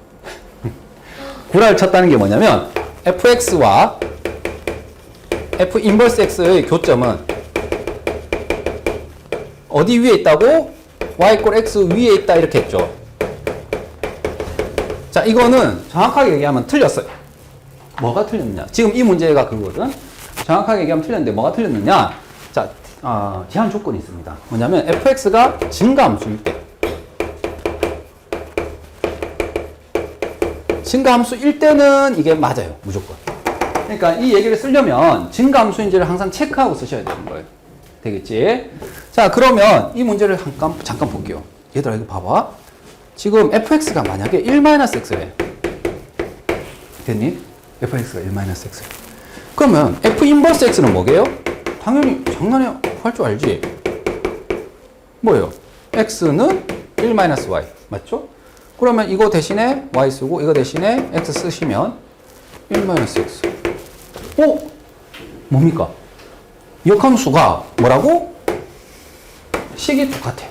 Speaker 1: 구라를 쳤다는 게 뭐냐면 fx와 f 인버스 x의 교점은 어디 위에 있다고? y 꼴 x 위에 있다 이렇게 했죠. 자, 이거는 정확하게 얘기하면 틀렸어요. 뭐가 틀렸느냐? 지금 이 문제가 그거거든. 정확하게 얘기하면 틀렸는데 뭐가 틀렸느냐? 자, 제한 조건이 있습니다. 뭐냐면 fx가 증가함수일 때. 증가함수일 때는 이게 맞아요. 무조건. 그러니까 이 얘기를 쓰려면 증가함수인지를 항상 체크하고 쓰셔야 되는 거예요. 되겠지? 자, 그러면 이 문제를 잠깐 볼게요. 얘들아, 이거 봐봐. 지금 fx가 만약에 1-x래. 됐니? fx가 1-x래. 그러면 f 인버스 x는 뭐게요? 당연히 장난이 할 줄 알지? 뭐예요? x는 1-y. 맞죠? 그러면 이거 대신에 y 쓰고 이거 대신에 x 쓰시면 1-x. 뭡니까? 역함수가 뭐라고? 식이 똑같아요.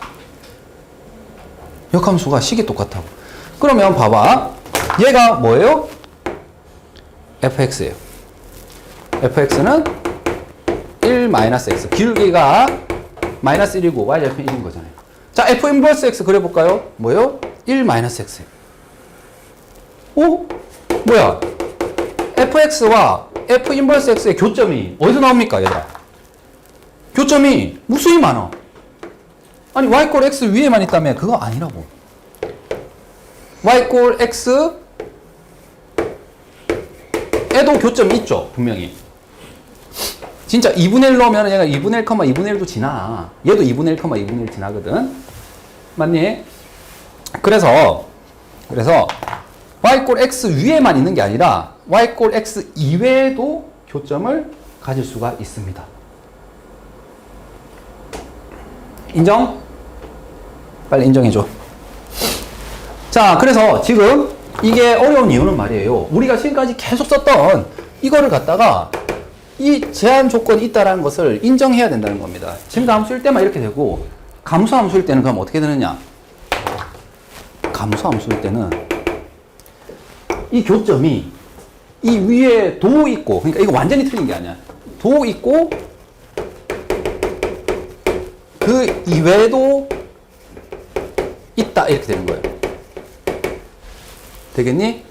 Speaker 1: 역함수가 식이 똑같다고. 그러면 봐봐. 얘가 뭐예요? fx예요. fx는 1 마이너스 x. 기울기가 마이너스 1이고 y좌표는 1인 거잖아요. 자, f 인버스 x 그려볼까요? 뭐요? 1 마이너스 x. 오? 뭐야? fx와 f 인버스 x의 교점이 어디서 나옵니까, 얘들아? 교점이 무수히 많아. 아니, y 꼴 x 위에만 있다며. 그거 아니라고. y 꼴 x 에도 교점이 있죠, 분명히. 진짜 2분의 1 넣으면 얘가 2분의 1, 2분의 1도 지나. 얘도 2분의 1, 2분의 1 지나거든. 맞니? 그래서 y 꼴 x 위에만 있는 게 아니라 y 꼴 x 이외에도 교점을 가질 수가 있습니다. 인정? 빨리 인정해줘. 자, 그래서 지금 이게 어려운 이유는 말이에요. 우리가 지금까지 계속 썼던 이거를 갖다가 이 제한 조건이 있다는 것을 인정해야 된다는 겁니다. 증가 함수일 때만 이렇게 되고, 감소 함수일 때는 그럼 어떻게 되느냐? 감소 함수일 때는 이 교점이 이 위에 도 있고, 그러니까 이거 완전히 틀린 게 아니야. 도 있고 그 이외에도 있다, 이렇게 되는 거예요. 되겠니?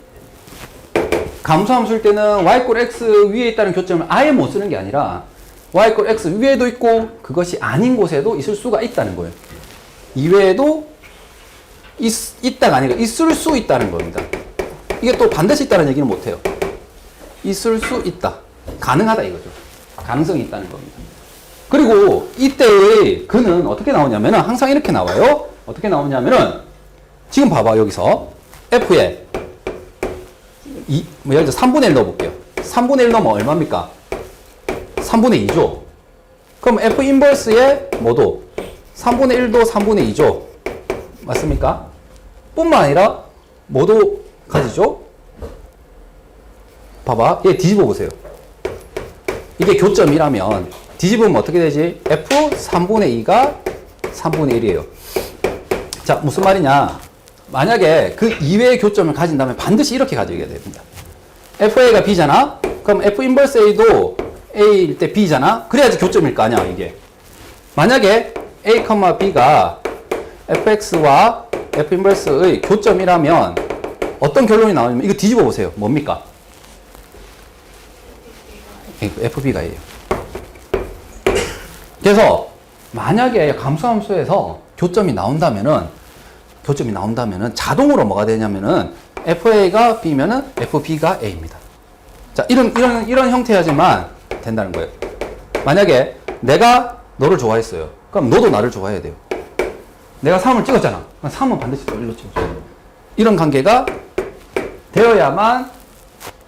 Speaker 1: 감소함수일 때는 y 꼴 x 위에 있다는 교점을 아예 못 쓰는 게 아니라 y 꼴 x 위에도 있고 그것이 아닌 곳에도 있을 수가 있다는 거예요. 이외에도 있다가 아니라 있을 수 있다는 겁니다. 이게 또 반드시 있다는 얘기는 못 해요. 있을 수 있다. 가능하다 이거죠. 가능성이 있다는 겁니다. 그리고 이때의 그는 어떻게 나오냐면은 항상 이렇게 나와요. 어떻게 나오냐면은 지금 봐봐, 여기서 f에 예를 들어 3분의 1 넣어볼게요. 3분의 1 넣으면 얼마입니까? 3분의 2죠. 그럼 f 인버스의 뭐도? 3분의 1도 3분의 2죠. 맞습니까? 뿐만 아니라 뭐도 가지죠? 봐봐, 얘 뒤집어 보세요. 이게 교점이라면 뒤집으면 어떻게 되지? f 3분의 2가 3분의 1이에요. 자, 무슨 말이냐? 만약에 그 이외의 교점을 가진다면 반드시 이렇게 가져야 됩니다. FA가 B잖아? 그럼 F 인버스 A도 A일 때 B잖아? 그래야지 교점일 거 아니야, 이게. 만약에 A, B가 FX와 F 인버스의 교점이라면 어떤 결론이 나오냐면 이거 뒤집어 보세요. 뭡니까? FB가 A예요. 그래서 만약에 감소함수에서 교점이 나온다면은 자동으로 뭐가 되냐면은 FA가 B면은 FB가 A입니다. 자, 이런 형태야지만 된다는 거예요. 만약에 내가 너를 좋아했어요. 그럼 너도 나를 좋아해야 돼요. 내가 3을 찍었잖아. 그럼 3은 반드시 또 1로 찍어줘야 돼요. 이런 관계가 되어야만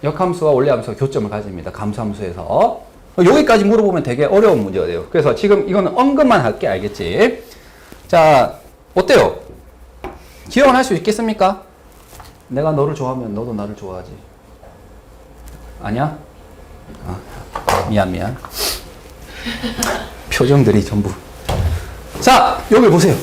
Speaker 1: 역함수와 원래함수가 교점을 가집니다. 감소함수에서. 여기까지 물어보면 되게 어려운 문제가 돼요. 그래서 지금 이거는 언급만 할게, 알겠지? 자, 어때요? 기억할 수 있겠습니까? 내가 너를 좋아하면 너도 나를 좋아하지. 아니야? 미안. 표정들이 전부. 자, 여기 보세요.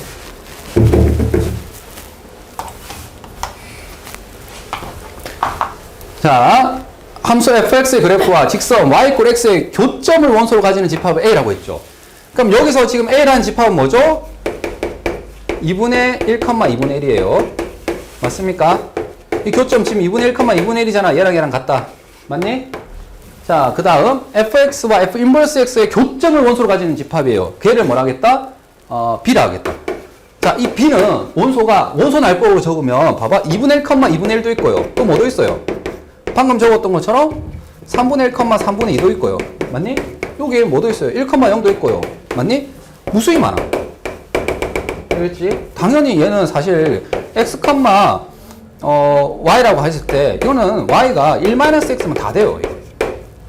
Speaker 1: 자, 함수 fx의 그래프와 직선 y 꼴 x의 교점을 원소로 가지는 집합을 A라고 했죠. 그럼 여기서 지금 A라는 집합은 뭐죠? 2분의 1, 2분의 1이에요. 맞습니까? 이 교점 지금 2분의 1, 2분의 1이잖아. 얘랑 같다. 맞니? 자, 그 다음 fx와 f 인버스 x의 교점을 원소로 가지는 집합이에요. 걔를 뭐라 하겠다? b라 하겠다. 자, 이 b는 원소 날법으로 적으면 봐봐. 2분의 1, 2분의 1도 있고요. 또 뭐도 있어요? 방금 적었던 것처럼 3분의 1, 3분의 2도 있고요. 맞니? 여기 뭐도 있어요? 1, 0도 있고요. 맞니? 무수히 많아. 그렇지? 당연히 얘는 사실 x, y라고 했을 때 이거는 y가 1-x면 다 돼요.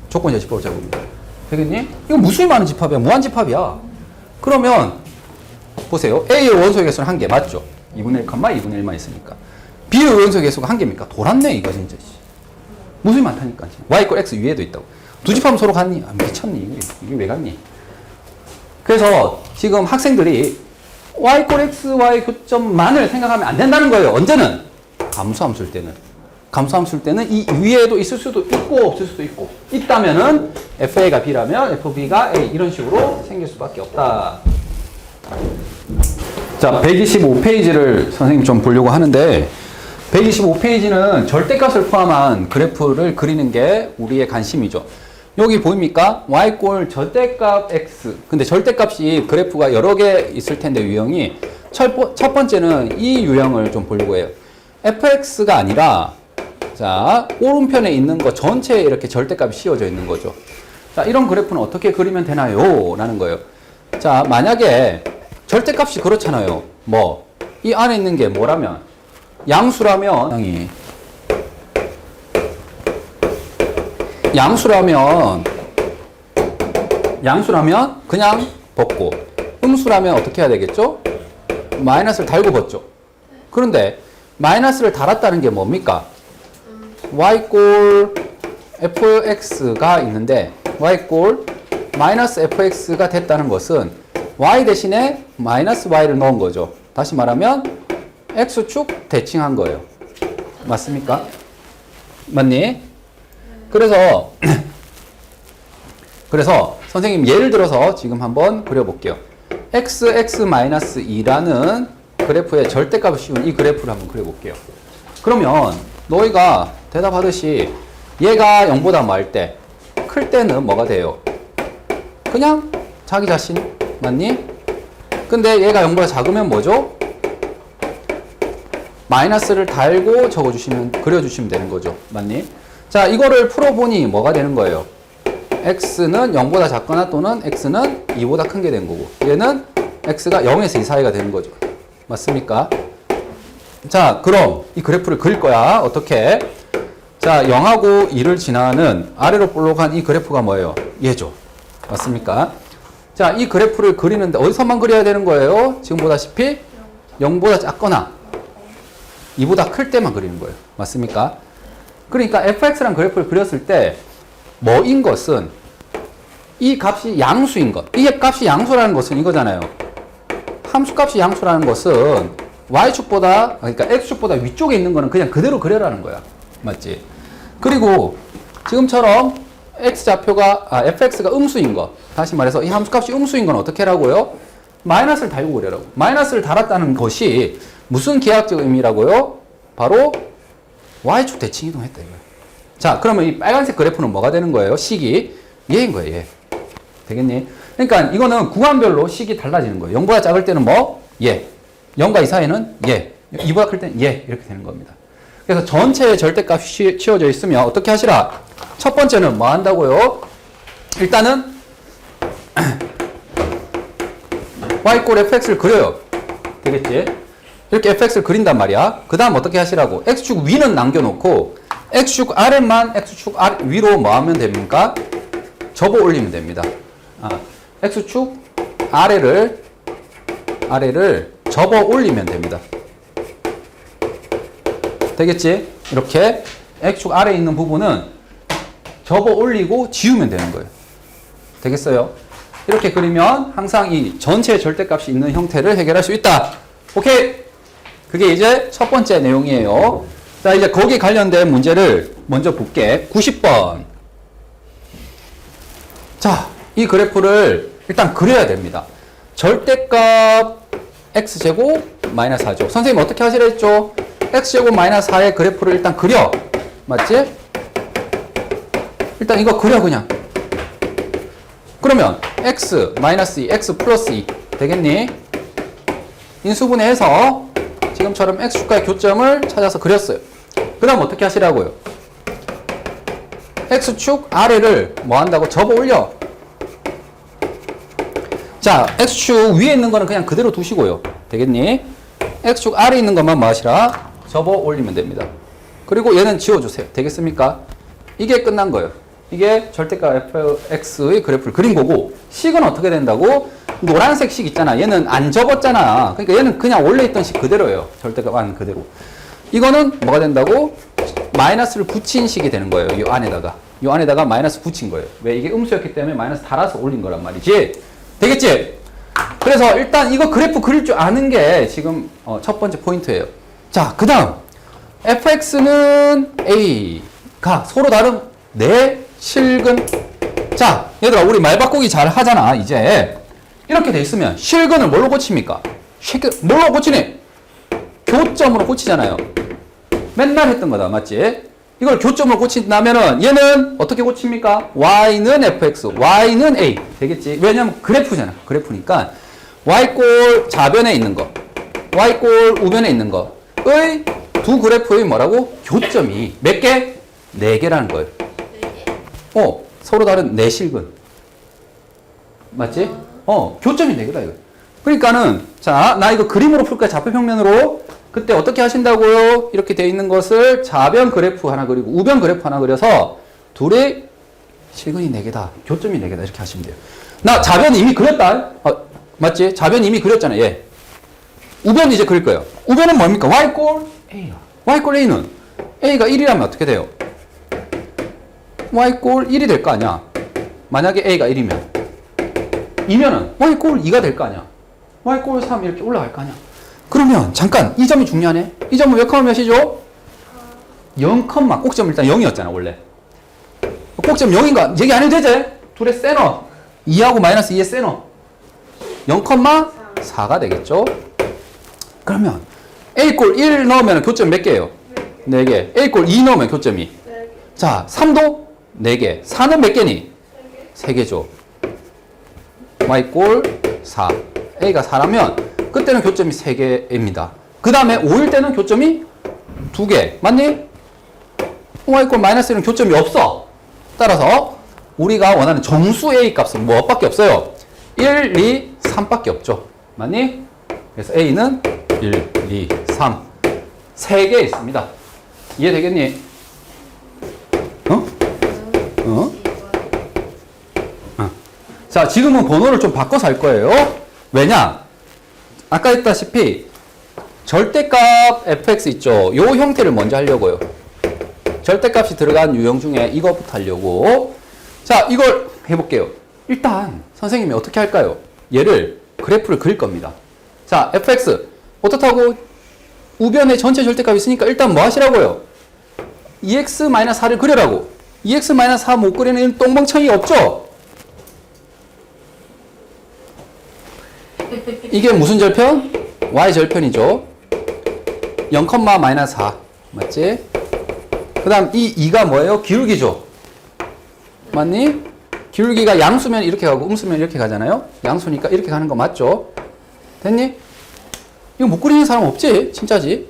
Speaker 1: 조건 여집법을 잡으면. 되겠니? 이거 무수히 많은 집합이야. 무한 집합이야. 그러면 보세요. A의 원소의 개수는 1개 맞죠? 2분의 1, 2분의 1만 있으니까. B의 원소의 개수가 1개입니까? 돌았네 이거 진짜. 무수히 많다니까. y 꼴 x 위에도 있다고. 두 집합은 서로 같니? 미쳤니? 이게 왜 같니? 그래서 지금 학생들이 y 꼴 x와의 교점만을 생각하면 안 된다는 거예요. 언제는? 감소함수일 때는. 감소함수일 때는 이 위에도 있을 수도 있고 없을 수도 있고, 있다면은 FA가 B라면 FB가 A, 이런 식으로 생길 수밖에 없다. 자, 125페이지를 선생님 좀 보려고 하는데, 125페이지는 절대값을 포함한 그래프를 그리는 게 우리의 관심이죠. 여기 보입니까? y꼴 절대값 x. 근데 절대값이 그래프가 여러 개 있을 텐데, 유형이 첫 번째는 이 유형을 좀 보려고 해요. fx가 아니라, 자, 오른편에 있는 거 전체에 이렇게 절대값이 씌워져 있는 거죠. 자, 이런 그래프는 어떻게 그리면 되나요? 라는 거예요. 자, 만약에 절대값이 그렇잖아요. 뭐, 이 안에 있는 게 뭐라면, 양수라면 그냥 벗고, 음수라면 어떻게 해야 되겠죠? 마이너스를 달고 벗죠. 그런데 마이너스를 달았다는 게 뭡니까? y꼴 fx가 있는데, y꼴 마이너스 fx가 됐다는 것은 y 대신에 마이너스 y를 넣은 거죠. 다시 말하면 x축 대칭한 거예요. 맞습니까? 맞니? 그래서 선생님 예를 들어서 지금 한번 그려볼게요. x(x-2)라는 그래프의 절대값을 씌운 이 그래프를 한번 그려볼게요. 그러면 너희가 대답하듯이 얘가 0보다 뭐할 때, 클 때는 뭐가 돼요? 그냥 자기 자신, 맞니? 근데 얘가 0보다 작으면 뭐죠? 마이너스를 달고 그려주시면 되는 거죠. 맞니? 자, 이거를 풀어보니 뭐가 되는 거예요? x는 0보다 작거나 또는 x는 2보다 큰 게 된 거고, 얘는 x가 0에서 2 사이가 되는 거죠. 맞습니까? 자, 그럼 이 그래프를 그릴 거야. 어떻게? 자, 0하고 2를 지나는 아래로 볼록한 이 그래프가 뭐예요? 얘죠. 맞습니까? 자, 이 그래프를 그리는데 어디서만 그려야 되는 거예요? 지금 보다시피 0보다 작거나 2보다 클 때만 그리는 거예요. 맞습니까? 그러니까 fx라는 그래프를 그렸을 때 뭐인 것은 이 값이 양수인 것. 이 값이 양수라는 것은 이거잖아요. 함수값이 양수라는 것은 y축보다, 그러니까 x축보다 위쪽에 있는 거는 그냥 그대로 그려라는 거야. 맞지? 그리고 지금처럼 fx가 음수인 거. 다시 말해서 이 함수값이 음수인 건 어떻게 하라고요? 마이너스를 달고 그려라고. 마이너스를 달았다는 것이 무슨 계약적 의미라고요? 바로 y축 대칭 이동했다 이거예요. 자, 그러면 이 빨간색 그래프는 뭐가 되는 거예요? 식이 얘인 거예요. 얘. 되겠니? 그러니까 이거는 구간별로 식이 달라지는 거예요. 0보다 작을 때는 뭐? 얘. 0과 2 사이는 얘. 2보다 클 때는 얘. 이렇게 되는 겁니다. 그래서 전체의 절대값이 치워져 있으면 어떻게 하시라? 첫 번째는 뭐 한다고요? 일단은 y꼴 fx를 그려요. 되겠지? 이렇게 fx를 그린단 말이야. 그 다음 어떻게 하시라고? x축 위는 남겨놓고 x축 아래만 x축 위로 뭐 하면 됩니까? 접어 올리면 됩니다. x축 아래를 접어 올리면 됩니다. 되겠지? 이렇게 x축 아래에 있는 부분은 접어 올리고 지우면 되는 거예요. 되겠어요? 이렇게 그리면 항상 이 전체의 절대값이 있는 형태를 해결할 수 있다. 오케이? 그게 이제 첫 번째 내용이에요. 자, 이제 거기에 관련된 문제를 먼저 볼게. 90번. 자, 이 그래프를 일단 그려야 됩니다. 절대값 x제곱 마이너스 4죠. 선생님 어떻게 하시라 했죠? x제곱 마이너스 4의 그래프를 일단 그려. 맞지? 일단 이거 그려 그냥. 그러면 x 마이너스 2, x 플러스 2 되겠니? 인수분해해서 지금처럼 x축과의 교점을 찾아서 그렸어요. 그 다음 어떻게 하시라고요? x축 아래를 뭐 한다고? 접어 올려. 자, x축 위에 있는 거는 그냥 그대로 두시고요. 되겠니? x축 아래에 있는 것만 뭐 하시라? 접어 올리면 됩니다. 그리고 얘는 지워주세요. 되겠습니까? 이게 끝난 거예요. 이게 절대값 fx의 그래프를 그린 거고, 식은 어떻게 된다고? 노란색 식 있잖아. 얘는 안 접었잖아. 그러니까 얘는 그냥 원래 있던 식 그대로예요. 절대값 안 그대로. 이거는 뭐가 된다고? 마이너스를 붙인 식이 되는 거예요. 이 안에다가 마이너스 붙인 거예요. 왜? 이게 음수였기 때문에 마이너스 달아서 올린 거란 말이지. 되겠지? 그래서 일단 이거 그래프 그릴 줄 아는 게 지금 첫 번째 포인트예요. 자, 그 다음 fx는 a가 서로 다른 내실근. 자, 얘들아, 우리 말 바꾸기 잘 하잖아, 이제. 이렇게 돼 있으면 실근을 뭘로 고칩니까? 뭘로 고치니? 교점으로 고치잖아요. 맨날 했던 거다, 맞지? 이걸 교점으로 고친다면은 얘는 어떻게 고칩니까? y는 fx, y는 a 되겠지? 왜냐면 그래프잖아. 그래프니까 y꼴 좌변에 있는 거, y꼴 우변에 있는 거의 두 그래프의 뭐라고? 교점이 몇 개? 4개라는 거예요. 4개? 서로 다른 내실근. 맞지? 교점이 4개다, 이거. 그러니까는, 자, 나 이거 그림으로 풀 거야, 좌표평면으로. 그때 어떻게 하신다고요? 이렇게 돼 있는 것을 좌변 그래프 하나 그리고 우변 그래프 하나 그려서 둘의 실근이 4개다. 교점이 4개다. 이렇게 하시면 돼요. 나 좌변 이미 그렸다. 맞지? 좌변 이미 그렸잖아, 얘. 우변 이제 그릴 거예요. 우변은 뭡니까? y꼴 a야. y꼴 a는 a가 1이라면 어떻게 돼요? y꼴 1이 될 거 아니야. 만약에 a가 1이면 2면은 y꼴 2가 될 거 아니야. y꼴 3 이렇게 올라갈 거 아니야. 그러면 잠깐 이 점이 중요하네. 이 점은 몇 컴마 몇이죠? 0, 꼭점 일단 0이었잖아 원래. 꼭점 0인가? 얘기 안 해도 되지? 둘의 세너 2하고 마이너스 2의 세너 0,4가 되겠죠? 그러면 A꼴 1 넣으면 교점 몇 개예요? 4개. A꼴 2 넣으면 교점이? 자, 3도 4개. 4는 몇 개니? 3개죠. Y꼴 4. A가 4라면 그때는 교점이 3개입니다. 그 다음에 5일 때는 교점이 2개. 맞니? Y꼴 마이너스 1은 교점이 없어. 따라서 우리가 원하는 정수 A 값은 뭐밖에 없어요? 1, 2, 3밖에 없죠. 맞니? 그래서 A는 1, 2, 3. 3개 있습니다. 이해되겠니? 자, 지금은 번호를 좀 바꿔서 할 거예요. 왜냐? 아까 했다시피 절대값 fx 있죠? 요 형태를 먼저 하려고요. 절대값이 들어간 유형 중에 이거부터 하려고. 자, 이걸 해볼게요. 일단 선생님이 어떻게 할까요? 얘를 그래프를 그릴 겁니다. 자, fx 어떻다고? 우변에 전체 절대값이 있으니까 일단 뭐 하시라고요? 2x-4를 그려라고. 2x-4 못 그리는 똥멍청이 없죠? 이게 무슨 절편? y 절편이죠. 0,-4 맞지? 그 다음 이 2가 뭐예요? 기울기죠. 맞니? 기울기가 양수면 이렇게 가고 음수면 이렇게 가잖아요. 양수니까 이렇게 가는 거 맞죠? 됐니? 이거 못 그리는 사람 없지? 진짜지?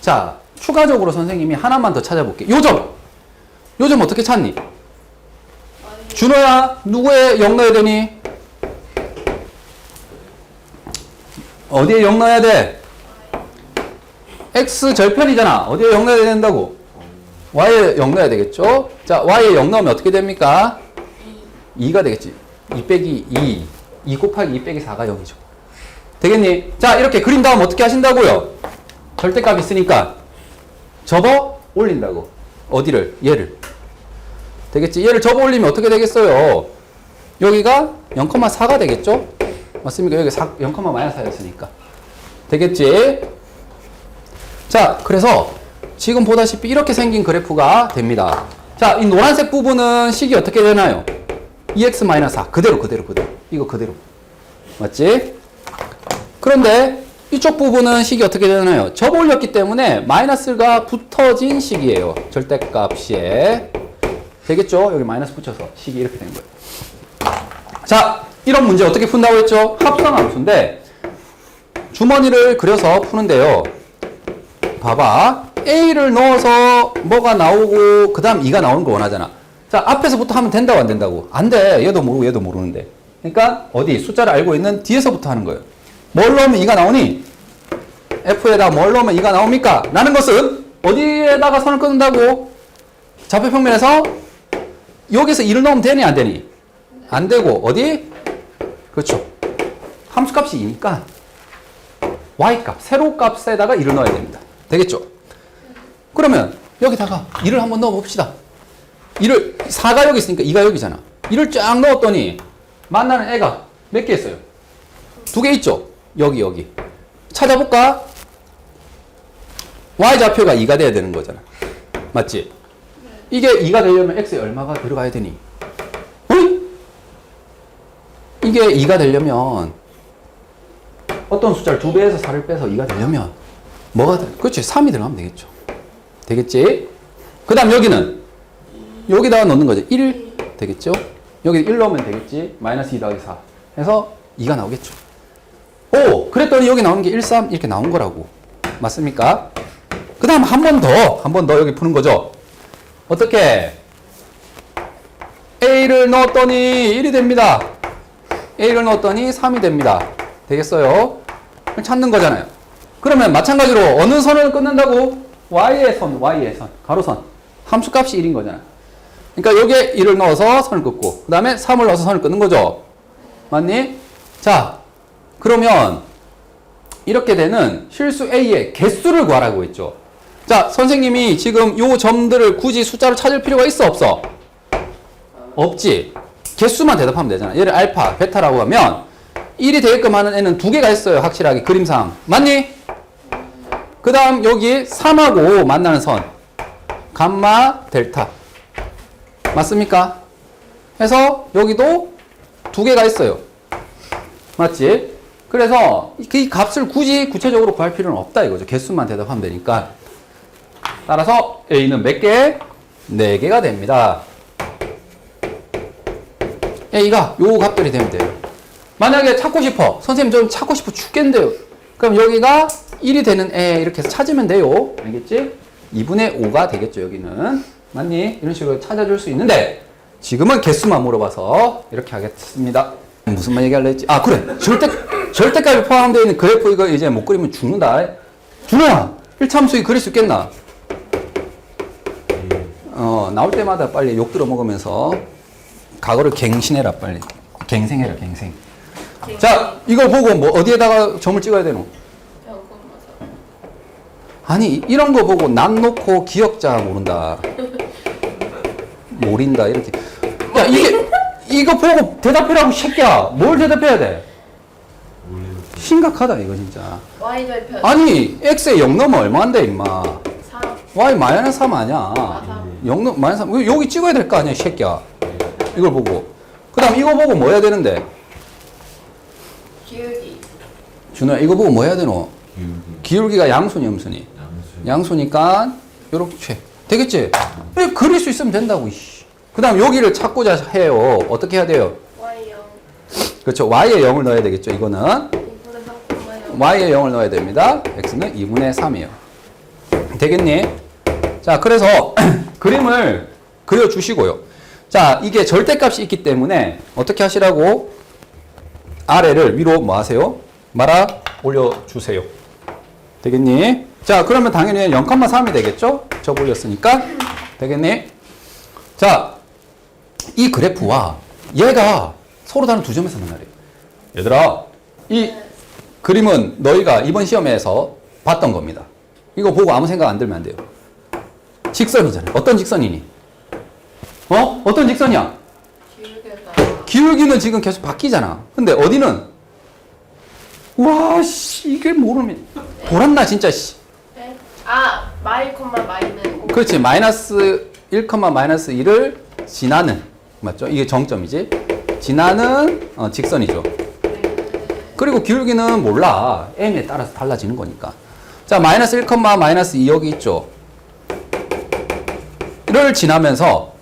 Speaker 1: 자, 추가적으로 선생님이 하나만 더 찾아볼게. 요점 어떻게 찾니? 준호야, 누구에 0 넣어야 되니? 어디에 0 넣어야 돼? x 절편이잖아. 어디에 0 넣어야 된다고? y에 0 넣어야 되겠죠? 자, y에 0 넣으면 어떻게 됩니까? 2가 되겠지. 2 빼기 2. 2 곱하기 2 빼기 4가 0이죠. 되겠니? 자, 이렇게 그린 다음 어떻게 하신다고요? 절대값 있으니까 접어 올린다고. 어디를? 얘를. 되겠지? 얘를 접어 올리면 어떻게 되겠어요? 여기가 0,4가 되겠죠? 맞습니까? 여기 0,-4였으니까. 되겠지? 자, 그래서 지금 보다시피 이렇게 생긴 그래프가 됩니다. 자, 이 노란색 부분은 식이 어떻게 되나요? 2x-4. 그대로. 이거 그대로. 맞지? 그런데 이쪽 부분은 식이 어떻게 되나요? 접어 올렸기 때문에 마이너스가 붙어진 식이에요. 절대값에. 되겠죠? 여기 마이너스 붙여서 식이 이렇게 되는 거예요. 자, 이런 문제 어떻게 푼다고 했죠? 합성함수인데 주머니를 그려서 푸는데요. 봐봐. A를 넣어서 뭐가 나오고 그 다음 2가 나오는 거 원하잖아. 자, 앞에서부터 하면 된다고 안 된다고? 안 돼. 얘도 모르고 얘도 모르는데. 그러니까 어디? 숫자를 알고 있는 뒤에서부터 하는 거예요. 뭘 넣으면 2가 나오니? F에다 뭘 넣으면 2가 나옵니까? 라는 것은 어디에다가 선을 끊는다고? 좌표평면에서 여기서 2를 넣으면 되니 안 되니? 안 되고 어디? 그렇죠. 함수값이 2니까 y값, 세로 값에다가 2를 넣어야 됩니다. 되겠죠? 그러면 여기다가 2를 한번 넣어 봅시다. 2를 4가 여기 있으니까 2가 여기잖아. 2를 쫙 넣었더니 만나는 애가 몇 개 있어요? 2개 있죠? 여기. 찾아볼까? y좌표가 2가 돼야 되는 거잖아. 맞지? 이게 2가 되려면 x에 얼마가 들어가야 되니? 어이? 이게 2가 되려면 어떤 숫자를 2배에서 4를 빼서 2가 되려면 뭐가 돼? 그렇지. 3이 들어가면 되겠죠. 되겠지? 그 다음 여기는 여기다가 넣는 거지. 1 되겠죠? 여기 1 넣으면 되겠지? 마이너스 2 더하기 4 해서 2가 나오겠죠. 오! 그랬더니 여기 나오는 게 1, 3 이렇게 나온 거라고. 맞습니까? 그 다음 한 번 더 여기 푸는 거죠. 어떻게? A를 넣었더니 1이 됩니다. A를 넣었더니 3이 됩니다. 되겠어요? 찾는 거잖아요. 그러면 마찬가지로 어느 선을 끊는다고? Y의 선, 가로선. 함수값이 1인 거잖아요. 그러니까 여기에 1을 넣어서 선을 끊고 그 다음에 3을 넣어서 선을 끊는 거죠. 맞니? 자, 그러면 이렇게 되는 실수 A의 개수를 구하라고 했죠. 자, 선생님이 지금 요 점들을 굳이 숫자로 찾을 필요가 있어, 없어? 없지. 개수만 대답하면 되잖아. 얘를 알파, 베타라고 하면 1이 되게끔 하는 애는 2개가 있어요. 확실하게 그림상. 맞니? 그 다음 여기 3하고 만나는 선 감마, 델타. 맞습니까? 해서 여기도 2개가 있어요. 맞지? 그래서 이 값을 굳이 구체적으로 구할 필요는 없다 이거죠. 개수만 대답하면 되니까. 따라서 A는 몇 개? 4개가 됩니다. A가 요 값들이 되면 돼요. 만약에 찾고 싶어. 선생님 좀 찾고 싶어 죽겠는데요. 그럼 여기가 1이 되는 애 이렇게 해서 찾으면 돼요. 알겠지? 2분의 5가 되겠죠, 여기는. 맞니? 이런 식으로 찾아줄 수 있는데 지금은 개수만 물어봐서 이렇게 하겠습니다. 무슨 말 얘기하려 했지? 아, 그래. 절대값이 포함되어 있는 그래프 이거 이제 못 그리면 죽는다. 준호야, 1참수이 그릴 수 있겠나? 나올 때마다 빨리 욕 들어 먹으면서 과거를 갱신해라, 빨리. 갱생해라, 갱생. 자, 이걸 보고 뭐 어디에다가 점을 찍어야 되노? 아니, 이런 거 보고 남 놓고 기억자 모른다. 모른다, 이렇게. 야, 이거 보고 대답해라고, 새끼야. 뭘 대답해야 돼? 심각하다, 이거 진짜.
Speaker 2: Y절표.
Speaker 1: 아니, X에 0 넣으면 얼마인데, 임마.
Speaker 2: 3.
Speaker 1: Y 마이너스 3 아니야. 0 넣, 마이너스 3. 여기 찍어야 될 거 아니야, 이 새끼야. 이걸 보고. 그 다음 이거 보고 뭐 해야 되는데?
Speaker 2: 기울기.
Speaker 1: 준호야, 이거 보고 뭐 해야 되노? 기울기가 양수니, 음수니? 양수니까, 요렇게. 되겠지? 그릴 수 있으면 된다고, 이씨. 그 다음 여기를 찾고자 해요. 어떻게 해야 돼요?
Speaker 2: Y0.
Speaker 1: 그렇죠. Y에 0을 넣어야 되겠죠, 이거는.
Speaker 2: 2분의 3,0.
Speaker 1: Y에 0을 넣어야 됩니다. X는 2분의 3이에요. 되겠니? 자, 그래서 그림을 그려주시고요. 자, 이게 절대값이 있기 때문에 어떻게 하시라고? 아래를 위로 뭐 하세요? 말아 올려주세요. 되겠니? 자, 그러면 당연히 0,3이 되겠죠? 저 올렸으니까. 되겠니? 자, 이 그래프와 얘가 서로 다른 두 점에서 만나래요. 얘들아, 이 그림은 너희가 이번 시험에서 봤던 겁니다. 이거 보고 아무 생각 안 들면 안 돼요. 직선이잖아요. 어떤 직선이니? 어떤 직선이야?
Speaker 2: 기울기가.
Speaker 1: 기울기는 지금 계속 바뀌잖아. 근데 어디는? 와, 씨, 이게 모르면. 돌았나, 진짜, 씨.
Speaker 2: 네. 아, 마이 콤마 마이는.
Speaker 1: 그렇지. 마이너스 1, 마이너스 2를 지나는. 맞죠? 이게 정점이지. 지나는 직선이죠. 그리고 기울기는 몰라. m에 따라서 달라지는 거니까. 자, 마이너스 1, 마이너스 2 여기 있죠. 를 지나면서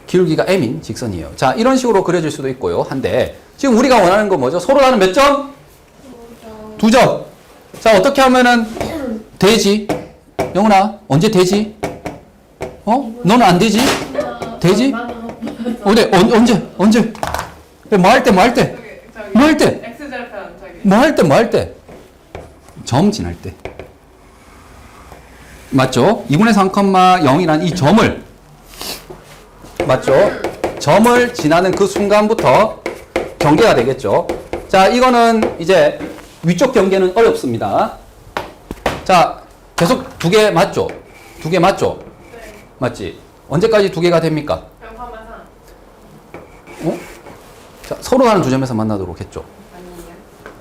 Speaker 1: 기울기가 m인 직선이에요. 자, 이런 식으로 그려질 수도 있고요. 한데 지금 우리가 원하는 건 뭐죠? 서로 다른 몇 점? 2점. 자, 어떻게 하면은 되지? 영훈아, 언제 되지? 너는 안 되지? 되지? 언제? 뭐 할 때? 뭐 할 때?
Speaker 3: X절편 저기.
Speaker 1: 뭐 할 때? 점 지날 때. 맞죠? 2분의 3,0이란 이 점을, 맞죠? 점을 지나는 그 순간부터 경계가 되겠죠. 자, 이거는 이제 위쪽 경계는 어렵습니다. 자, 계속 2개 맞죠? 2개 맞죠?
Speaker 3: 네.
Speaker 1: 맞지? 언제까지 2개가 됩니까?
Speaker 3: 0,3.
Speaker 1: 자, 서로 다른 두 점에서 만나도록 했죠.
Speaker 3: 아니에요.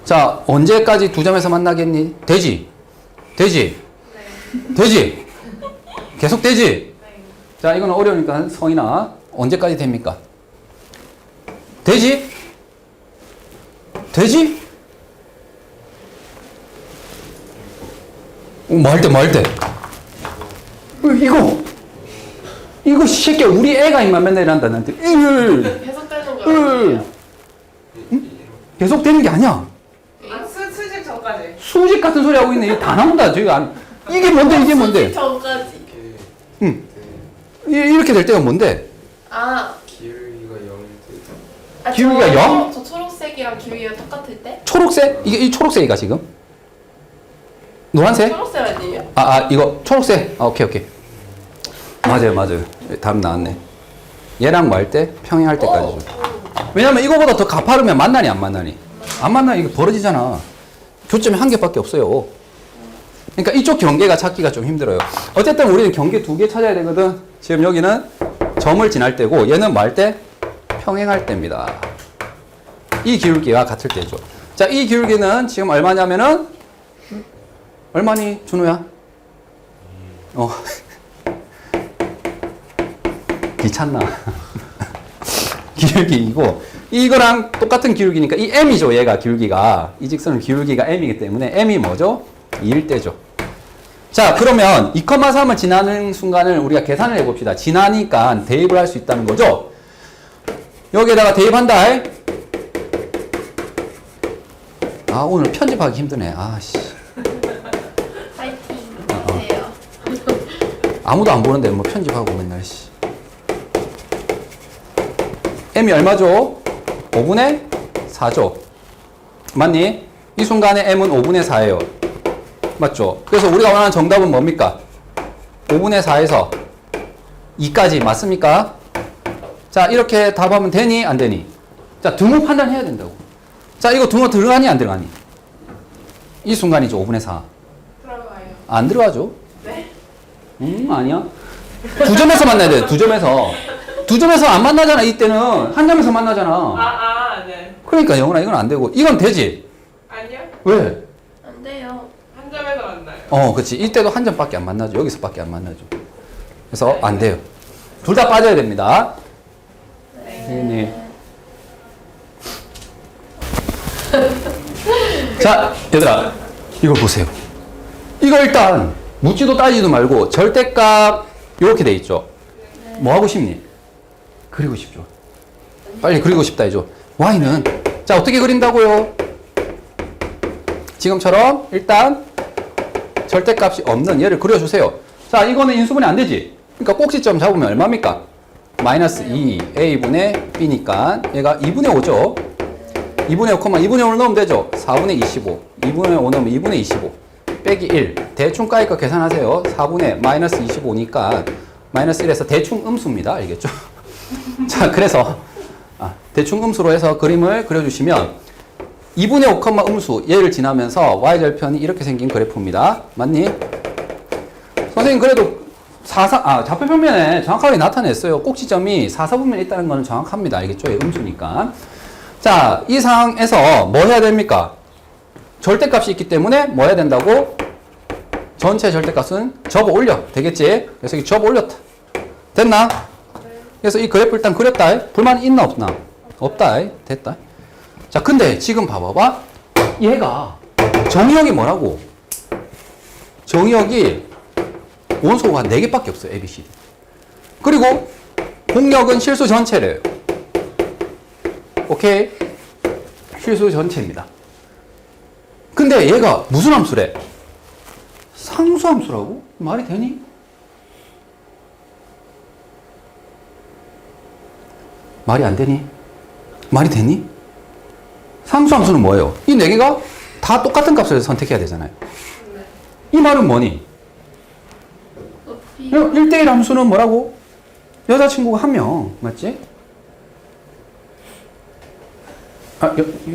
Speaker 1: 자, 언제까지 두 점에서 만나겠니? 되지? 되지? 되지? 계속 되지? 자, 이건 어려우니까 성인아, 언제까지 됩니까? 되지? 되지? 뭐 할 때, 뭐 할 때? 이거 새끼야, 우리 애가 임만 맨날 이란다, 나한테.
Speaker 2: 계속 되는 거 아니에요?
Speaker 1: 계속 되는 게 아니야.
Speaker 3: 수직 전까지.
Speaker 1: 수직 같은 소리 하고 있네. 이거 다 나온다. 저희가 안, 이게 뭔데, 이게 뭔데?
Speaker 2: 전까지.
Speaker 1: 응. 이렇게 될 때가 뭔데?
Speaker 2: 아,
Speaker 4: 기울기가 0일 때.
Speaker 1: 기울기가
Speaker 2: 저
Speaker 1: 0?
Speaker 2: 저 초록색이랑 기울기가 똑같을 때?
Speaker 1: 초록색? 이 초록색이가 지금? 노란색?
Speaker 2: 초록색 아니에요?
Speaker 1: 이거 초록색. 오케이, 오케이. 맞아요. 답 나왔네. 얘랑 뭐 할 때? 평행할 때까지죠. 왜냐면 이거보다 더 가파르면 만나니, 안 만나니? 안 만나니 이거 벌어지잖아. 교점이 한 개밖에 없어요. 그러니까 이쪽 경계가 찾기가 좀 힘들어요. 어쨌든 우리는 경계 두 개 찾아야 되거든. 지금 여기는 점을 지날 때고 얘는 뭐 할 때? 평행할 때입니다. 이 기울기와 같을 때죠. 자, 이 기울기는 지금 얼마냐면은 얼마니, 준호야? 귀찮나? 기울기이고 이거랑 똑같은 기울기니까 이 m이죠. 얘가 기울기가 이 직선은 기울기가 m이기 때문에 m이 뭐죠? 2일 때죠. 자, 그러면 2,3을 지나는 순간을 우리가 계산을 해봅시다. 지나니까 대입을 할 수 있다는 거죠. 여기에다가 대입한다. 오늘 편집하기 힘드네. 아씨.
Speaker 2: 파이팅 하세요.
Speaker 1: 아무도 안 보는데 뭐 편집하고 맨날 씨. m이 얼마죠? 5분의 4죠. 맞니? 이 순간에 m은 5분의 4예요. 맞죠? 그래서 우리가 원하는 정답은 뭡니까? 5분의 4에서 2까지 맞습니까? 자, 이렇게 답하면 되니? 안 되니? 자, 등호 판단해야 된다고. 자, 이거 등호 들어가니? 안 들어가니? 이 순간이죠. 5분의 4.
Speaker 2: 들어가요.
Speaker 1: 안 들어가죠?
Speaker 2: 네?
Speaker 1: 아니야. 두 점에서 만나야 돼. 두 점에서. 두 점에서 안 만나잖아. 이때는 한 점에서 만나잖아.
Speaker 3: 네.
Speaker 1: 그러니까 영훈아 이건 안 되고 이건 되지.
Speaker 3: 아니요.
Speaker 1: 왜?
Speaker 2: 안 돼요.
Speaker 3: 한 점에서 만나요.
Speaker 1: 그렇지. 이때도 한 점밖에 안 만나죠. 여기서밖에 안 만나죠. 그래서 안 돼요. 둘 다 빠져야 됩니다. 네. 자, 얘들아, 이걸 보세요. 이거 일단 묻지도 따지도 말고 절대값 이렇게 돼 있죠. 뭐 하고 싶니? 그리고 싶죠. 빨리 그리고 싶다 해줘. y는 자 어떻게 그린다고요? 지금처럼 일단 절대값이 없는 얘를 그려주세요. 자, 이거는 인수분해 안 되지. 그러니까 꼭지점 잡으면 얼마입니까? 마이너스 2a분의 b니까 얘가 2분의 5죠. 2분의 5, 2분의 5를 넣으면 되죠. 4분의 25. 2분의 5 넣으면 2분의 25. 빼기 1. 대충 까이거 계산하세요. 4분의 마이너스 25니까 마이너스 1에서 대충 음수입니다. 알겠죠? 자, 그래서 대충 음수로 해서 그림을 그려주시면 2분의 5, 음수 얘를 지나면서 y절편이 이렇게 생긴 그래프입니다. 맞니? 선생님 그래도 좌표 평면에 정확하게 나타냈어요. 꼭지점이 4, 4분면에 있다는 거는 정확합니다. 알겠죠? 얘 음수니까. 자, 이 상황에서 뭐 해야 됩니까? 절대값이 있기 때문에 뭐 해야 된다고? 전체 절대값은 접어 올려. 되겠지? 그래서 여기 접어 올렸다. 됐나? 그래서 이 그래프 일단 그렸다. 불만 있나 없나? 없다. 됐다. 자, 근데 지금 봐봐봐. 얘가 정의역이 뭐라고? 정의역이 원소가 4개밖에 없어요. A, B, C, D. 그리고 공역은 실수 전체래요. 오케이? 실수 전체입니다. 근데 얘가 무슨 함수래? 상수함수라고? 말이 되니? 말이 안 되니? 말이 되니? 상수함수는 뭐예요? 이 4개가 다 똑같은 값을 선택해야 되잖아요. 이 말은 뭐니? 1대1 함수는 뭐라고? 여자친구가 1명, 맞지?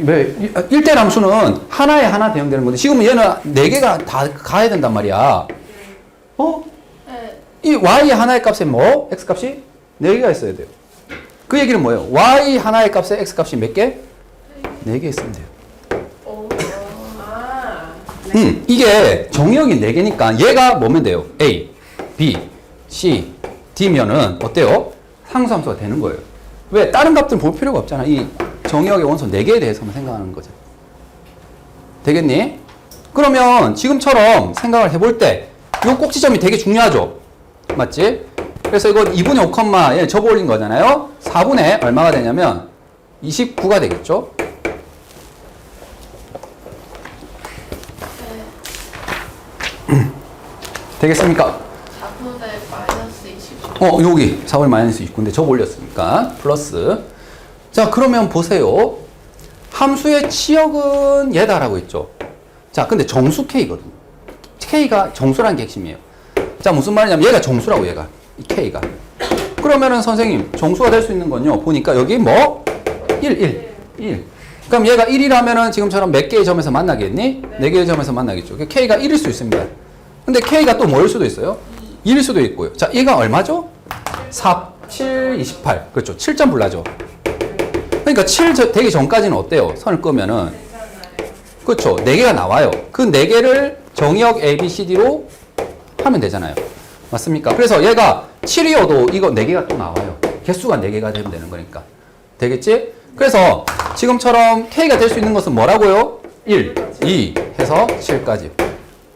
Speaker 1: 왜? 1대1 함수는 하나에 하나 대응되는 건데, 지금 얘는 4개가 다 가야 된단 말이야.
Speaker 2: 네.
Speaker 1: 이 y 하나의 값에 뭐? x 값이 4개가 있어야 돼요. 그 얘기는 뭐예요? y 하나의 값에 x 값이 몇 개? 4개 있으면 돼요. 이게 정의역이 4개니까 얘가 뭐면 돼요? A, B, C, D면은 어때요? 상수함수가 되는 거예요. 왜? 다른 값들 볼 필요가 없잖아. 이 정의역의 원소 4개에 대해서만 생각하는 거죠. 되겠니? 그러면 지금처럼 생각을 해볼 때 이 꼭지점이 되게 중요하죠? 맞지? 그래서 이거 2분의 5컴마에 접어 올린 거잖아요? 4분의 얼마가 되냐면 29가 되겠죠? 되겠습니까?
Speaker 2: 4분의 마이너스 29.
Speaker 1: 여기 4분의 마이너스 29인데 접어 올렸으니까 플러스. 자, 그러면 보세요. 함수의 치역은 얘다라고 했죠. 자, 근데 정수 K거든요. K가 정수라는 게 핵심이에요. 자, 무슨 말이냐면 얘가 정수라고, 얘가. 이 K가. 그러면은 선생님, 정수가 될 수 있는 건요. 보니까 여기 뭐? 1. 그럼 얘가 1이라면은 지금처럼 몇 개의 점에서 만나겠니? 4개의 점에서 만나겠죠. K가 1일 수 있습니다. 근데 K가 또 뭐일 수도 있어요? 2일 수도 있고요. 자, 얘가 얼마죠? 4, 7, 28. 그렇죠. 7점 불나죠. 그러니까 7 되기 전까지는 어때요? 선을 끄면은. 그렇죠. 4개가 나와요. 그 4개를 정의역 A, B, C, D로 하면 되잖아요. 맞습니까? 그래서 얘가 7이어도 이거 4개가 또 나와요. 개수가 4개가 되면 되는 거니까. 되겠지? 그래서 지금처럼 K가 될 수 있는 것은 뭐라고요? 1, 2 해서 7까지.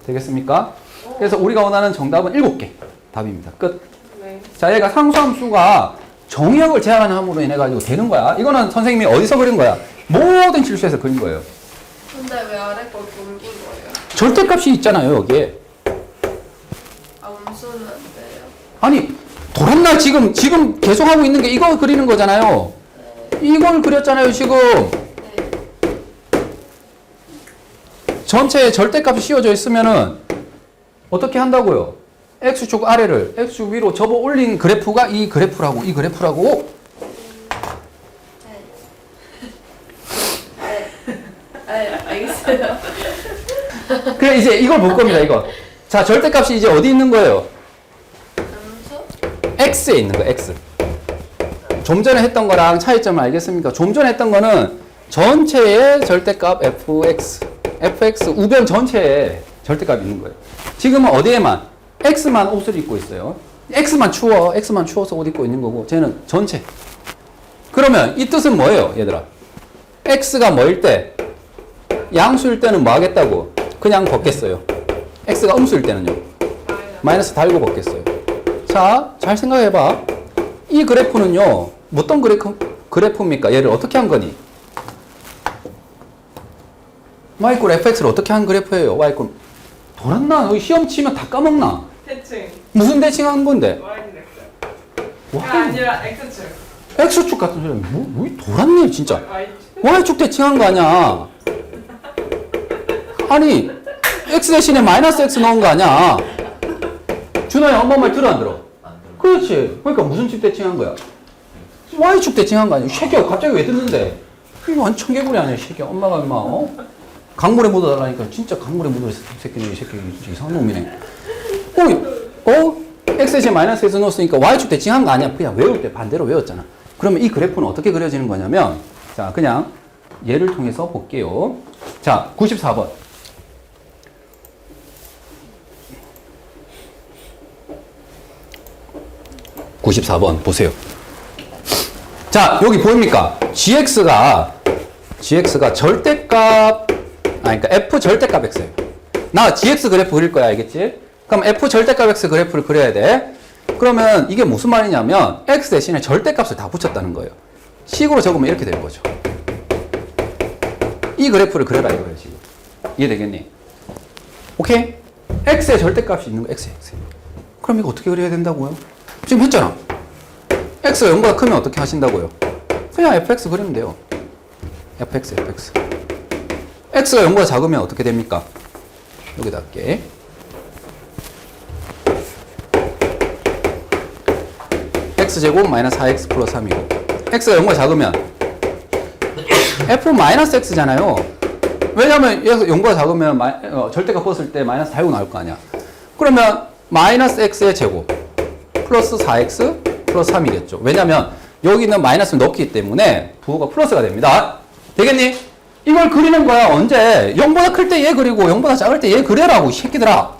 Speaker 1: 되겠습니까? 그래서 우리가 원하는 정답은 7개. 답입니다. 끝.
Speaker 3: 네.
Speaker 1: 자, 얘가 상수함수가 정의역을 제한하는 함으로 인해 가지고 되는 거야. 이거는 선생님이 어디서 그린 거야? 모든 실수에서 그린 거예요.
Speaker 2: 근데 왜 아래 걸 옮긴 거예요?
Speaker 1: 절대값이 있잖아요, 여기에.
Speaker 2: 아, 음수는 안 돼요.
Speaker 1: 아니, 돌았나? 지금 계속 하고 있는 게 이거 그리는 거잖아요. 이걸 그렸잖아요, 지금.
Speaker 2: 네.
Speaker 1: 전체에 절대값이 씌워져 있으면은 어떻게 한다고요? X축 아래를 X축 위로 접어 올린 그래프가 이 그래프라고, 이 그래프라고.
Speaker 2: 네, 알겠어요.
Speaker 1: 그래, 이제 이걸 볼 겁니다, 이거. 자, 절대값이 이제 어디 있는 거예요?
Speaker 2: 음수?
Speaker 1: X에 있는 거예요, X. 좀 전에 했던 거랑 차이점을 알겠습니까? 좀 전에 했던 거는 전체의 절대값 fx 우변 전체에 절대값이 있는 거예요. 지금은 어디에만? x만 옷을 입고 있어요. x만 추워서 옷 입고 있는 거고, 쟤는 전체. 그러면 이 뜻은 뭐예요, 얘들아? x가 뭐일 때? 양수일 때는 뭐 하겠다고? 그냥 벗겠어요. x가 음수일 때는요? 마이너스 달고 벗겠어요. 자, 잘 생각해봐. 이 그래프는요, 어떤 그래프입니까? 얘를 어떻게 한 거니? y 꼴 fx를 어떻게 한 그래프예요? y 꼴 돌았나? 너 시험 치면 다 까먹나?
Speaker 3: 대칭.
Speaker 1: 무슨 대칭한 건데?
Speaker 3: Y는 X.
Speaker 1: 와,
Speaker 3: 가 아니라 X축.
Speaker 1: x축 같은 소리. 뭐 돌았네 진짜.
Speaker 3: Y축.
Speaker 1: y축 대칭한 거 아니야? 아니 x 대신에 마이너스 x 넣은 거 아니야? 준호야, 엄마 말 들어 안 들어? 그렇지. 그러니까 무슨 축 대칭한 거야? y축 대칭한 거 아니야? 새끼야, 갑자기 왜 듣는데? 이거 완전 청개구리 아니야, 새끼야. 엄마가 임마, 강물에 묻어달라니까 진짜 강물에 묻어있어. 새끼네, 이 새끼 진짜 이상한 놈이네. x에 마이너스 x 넣었으니까 y축 대칭한 거 아니야? 그냥 외울 때 반대로 외웠잖아. 그러면 이 그래프는 어떻게 그려지는 거냐면, 자, 그냥 예를 통해서 볼게요. 자, 94번. 보세요. 자, 여기 보입니까? gx가 절대값, 그러니까 f 절대값 x예요. 나 gx 그래프 그릴 거야, 알겠지? 그럼 f 절대값 x 그래프를 그려야 돼. 그러면 이게 무슨 말이냐면 x 대신에 절대값을 다 붙였다는 거예요. 식으로 적으면 이렇게 될 거죠. 이 그래프를 그려라 이거예요, 지금. 이해되겠니? 오케이? x의 절대값이 있는 거, x. 그럼 이거 어떻게 그려야 된다고요? 지금 했잖아. x가 0보다 크면 어떻게 하신다고요? 그냥 fx 그리면 돼요. fx. x가 0보다 작으면 어떻게 됩니까? 여기다 할게. x제곱 마이너스 4x 플러스 3이고, x가 0보다 작으면 f 마이너스 x잖아요. 왜냐면 여기서 0보다 작으면 절대값 벗을 때 마이너스 달고 나올 거 아니야. 그러면 마이너스 x의 제곱 플러스 4x 플러스 3이겠죠. 왜냐면 여기는 마이너스를 넣기 때문에 부호가 플러스가 됩니다. 되겠니? 이걸 그리는 거야. 언제? 0보다 클 때 얘 그리고 0보다 작을 때 얘 그려라고, 이 새끼들아.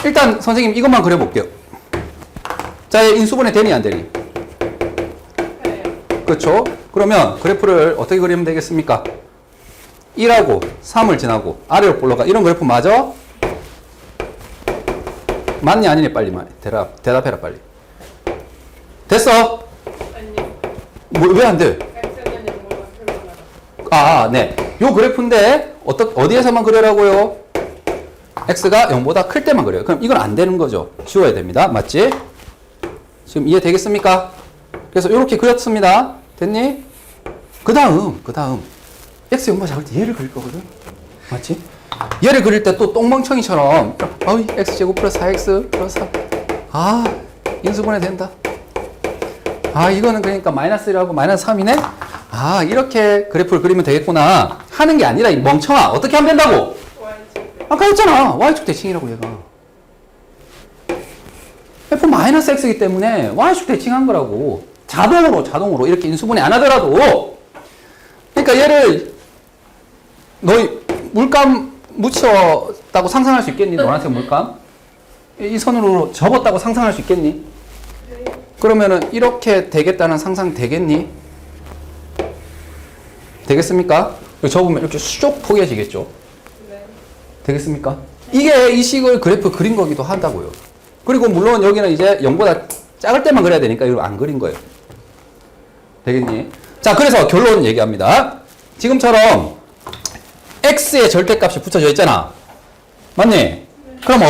Speaker 1: 일단 선생님 이것만 그려볼게요. 자, 얘 인수분해 되니 안 되니?
Speaker 3: 네.
Speaker 1: 그렇죠? 그러면 그래프를 어떻게 그리면 되겠습니까? 1하고 3을 지나고 아래로 올라가. 이런 그래프 맞아? 맞니 아니니? 빨리 대답해라 빨리. 됐어?
Speaker 3: 아니요.
Speaker 1: 뭐, 왜 안 돼?
Speaker 3: X는 0보다 클거나.
Speaker 1: 네. 요 그래프인데 어디에서만 그려라고요? x가 0보다 클 때만 그려요. 그럼 이건 안 되는 거죠. 지워야 됩니다. 맞지? 지금 이해되겠습니까? 그래서 이렇게 그렸습니다. 됐니? 그 다음 x 0보다 작을 때 얘를 그릴 거거든. 맞지? 얘를 그릴 때 또 똥멍청이처럼 x제곱 플러스 4x 플러스 3. 아, 인수분해 된다. 아, 이거는 그러니까 마이너스 1하고 마이너스 3이네? 아, 이렇게 그래프를 그리면 되겠구나 하는 게 아니라 이 멍청아. 어떻게 하면 된다고?
Speaker 3: Y축.
Speaker 1: 아까 했잖아. y축 대칭이라고 얘가. f-x이기 때문에 y축 대칭한 거라고. 자동으로 이렇게 인수분해 안 하더라도. 그러니까 얘를 너희 물감 묻혔다고 상상할 수 있겠니? 노란색 물감? 이 선으로 접었다고 상상할 수 있겠니? 그러면은 이렇게 되겠다는 상상 되겠니? 되겠습니까? 접으면 이렇게 쑥 포개지겠죠?
Speaker 3: 네.
Speaker 1: 되겠습니까? 이게 이 식을 그래프 그린 거기도 한다고요. 그리고 물론 여기는 이제 0보다 작을 때만 그려야 되니까 이거 안 그린 거예요. 되겠니? 자, 그래서 결론 얘기합니다. 지금처럼 x의 절대값이 붙여져 있잖아. 맞니? 그럼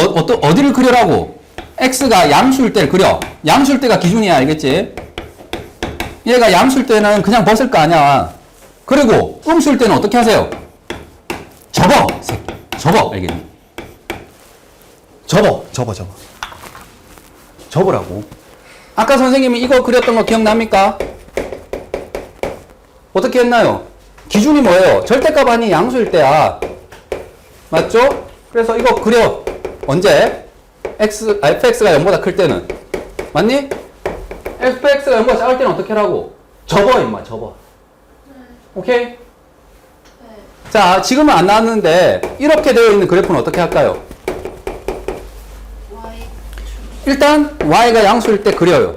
Speaker 1: 어디를 그려라고? x가 양수일 때를 그려. 양수일 때가 기준이야. 알겠지? 얘가 양수일 때는 그냥 벗을 거 아니야. 그리고 음수일 때는 어떻게 하세요? 접어. 알겠니? 접으라고. 아까 선생님이 이거 그렸던 거 기억납니까? 어떻게 했나요? 기준이 뭐예요? 절대값 아니 양수일 때야. 맞죠? 그래서 이거 그려. 언제? fx가 0보다 클 때는. 맞니? fx가 0보다 작을 때는 어떻게 하라고? 접어, 임마, 접어. 오케이?
Speaker 2: 네.
Speaker 1: 자, 지금은 안 나왔는데 이렇게 되어 있는 그래프는 어떻게 할까요?
Speaker 2: Y.
Speaker 1: 일단 y가 양수일 때 그려요.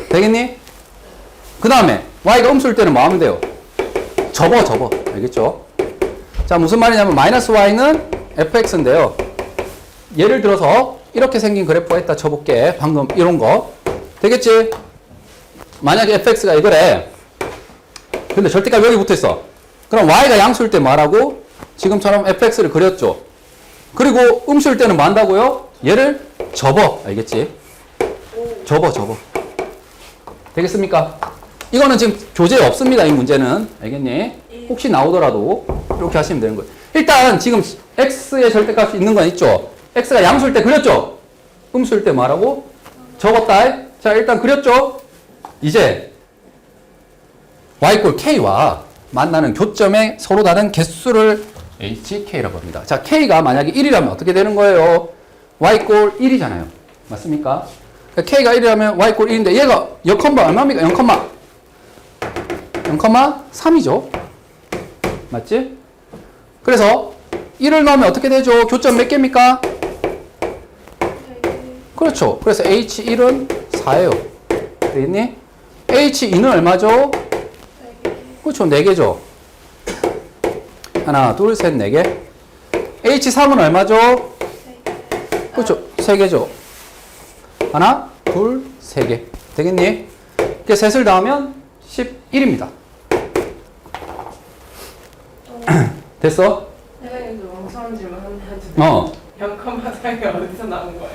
Speaker 1: 되겠니? 그 다음에 y가 음수일 때는 뭐 하면 돼요? 접어. 알겠죠? 자, 무슨 말이냐면 마이너스 y는 fx인데요. 예를 들어서 이렇게 생긴 그래프가 있다 쳐볼게. 방금 이런 거. 되겠지? 만약에 fx가 이거래. 근데 절대값 여기 붙어있어. 그럼 y가 양수일 때 뭐하라고? 지금처럼 fx를 그렸죠. 그리고 음수일 때는 뭐 한다고요? 얘를 접어. 알겠지? 접어. 되겠습니까? 이거는 지금 교재에 없습니다. 이 문제는. 알겠니? 혹시 나오더라도 이렇게 하시면 되는 거예요. 일단 지금 x의 절대값이 있는 건 있죠. x가 양수일 때 그렸죠. 음수일 때 뭐하라고? 접었다. 자, 일단 그렸죠. 이제 y 꼴 k와 만나는 교점의 서로 다른 개수를 hk라고 합니다. 자, k가 만약에 1이라면 어떻게 되는 거예요? y 꼴 1이잖아요. 맞습니까? 그러니까 k가 1이라면 y 꼴 1인데 얘가 0, 얼마입니까? 0,3이죠. 맞지? 그래서 1을 넣으면 어떻게 되죠? 교점 몇 개입니까? 그렇죠. 그래서 h1은 4예요. 되겠니? h2는 얼마죠? 그렇죠. 4개죠. 하나, 둘, 셋, 4개. h3은 얼마죠? 그렇죠. 3개죠. 하나, 둘, 3개. 되겠니? 이렇게 셋을 더하면 11입니다. 됐어?
Speaker 3: 선생님도 멍청한 질문 하는데 0,4가 어디서 나온 거예요?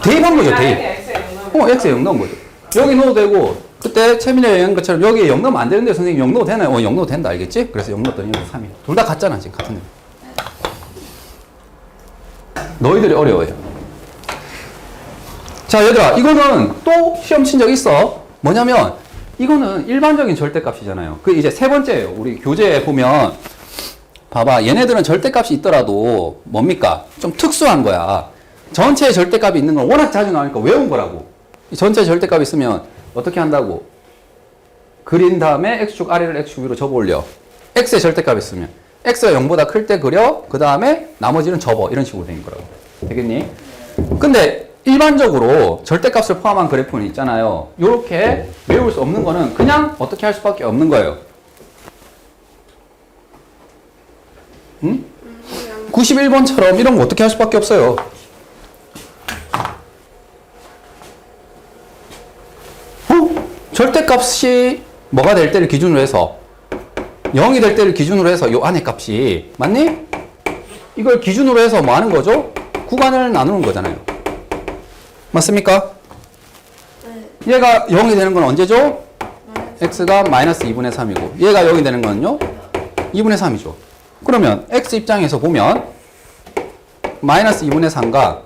Speaker 1: 대입한 거죠, 대입.
Speaker 3: X에 0 넣으면
Speaker 1: x에 0 넣은 거죠. 여기 넣어도 되고, 그때 채민이가 얘기한 것처럼 여기에 0 넣으면 안 되는데 선생님 0 넣어도 되나요? 0 넣어도 된다, 알겠지? 그래서 0 넣었더니 3이야. 둘 다 같잖아, 지금 같은 애. 너희들이 어려워요. 자, 얘들아, 이거는 또 시험 친 적 있어. 뭐냐면, 이거는 일반적인 절대값이잖아요. 그 이제 세 번째예요. 우리 교재에 보면, 봐봐. 얘네들은 절대값이 있더라도 뭡니까? 좀 특수한 거야. 전체의 절대값이 있는 건 워낙 자주 나오니까 외운 거라고. 이 전체 절대값이 있으면 어떻게 한다고? 그린 다음에 x축 아래를 x축 위로 접어 올려. x의 절대값 있으면 x가 0보다 클 때 그려. 그 다음에 나머지는 접어. 이런 식으로 된 거라고. 되겠니? 근데 일반적으로 절대값을 포함한 그래프는 있잖아요. 이렇게 외울 수 없는 거는 그냥 어떻게 할 수밖에 없는 거예요. 응? 91번처럼 이런 거 어떻게 할 수밖에 없어요. 절대값이 뭐가 될 때를 기준으로 해서 0이 될 때를 기준으로 해서 요 안에 값이 맞니? 이걸 기준으로 해서 뭐 하는 거죠? 구간을 나누는 거잖아요. 맞습니까?
Speaker 2: 네.
Speaker 1: 얘가 0이 되는 건 언제죠? x가 마이너스 2분의 3이고 얘가 0이 되는 건요? 2분의 3이죠. 그러면 x 입장에서 보면 마이너스 2분의 3과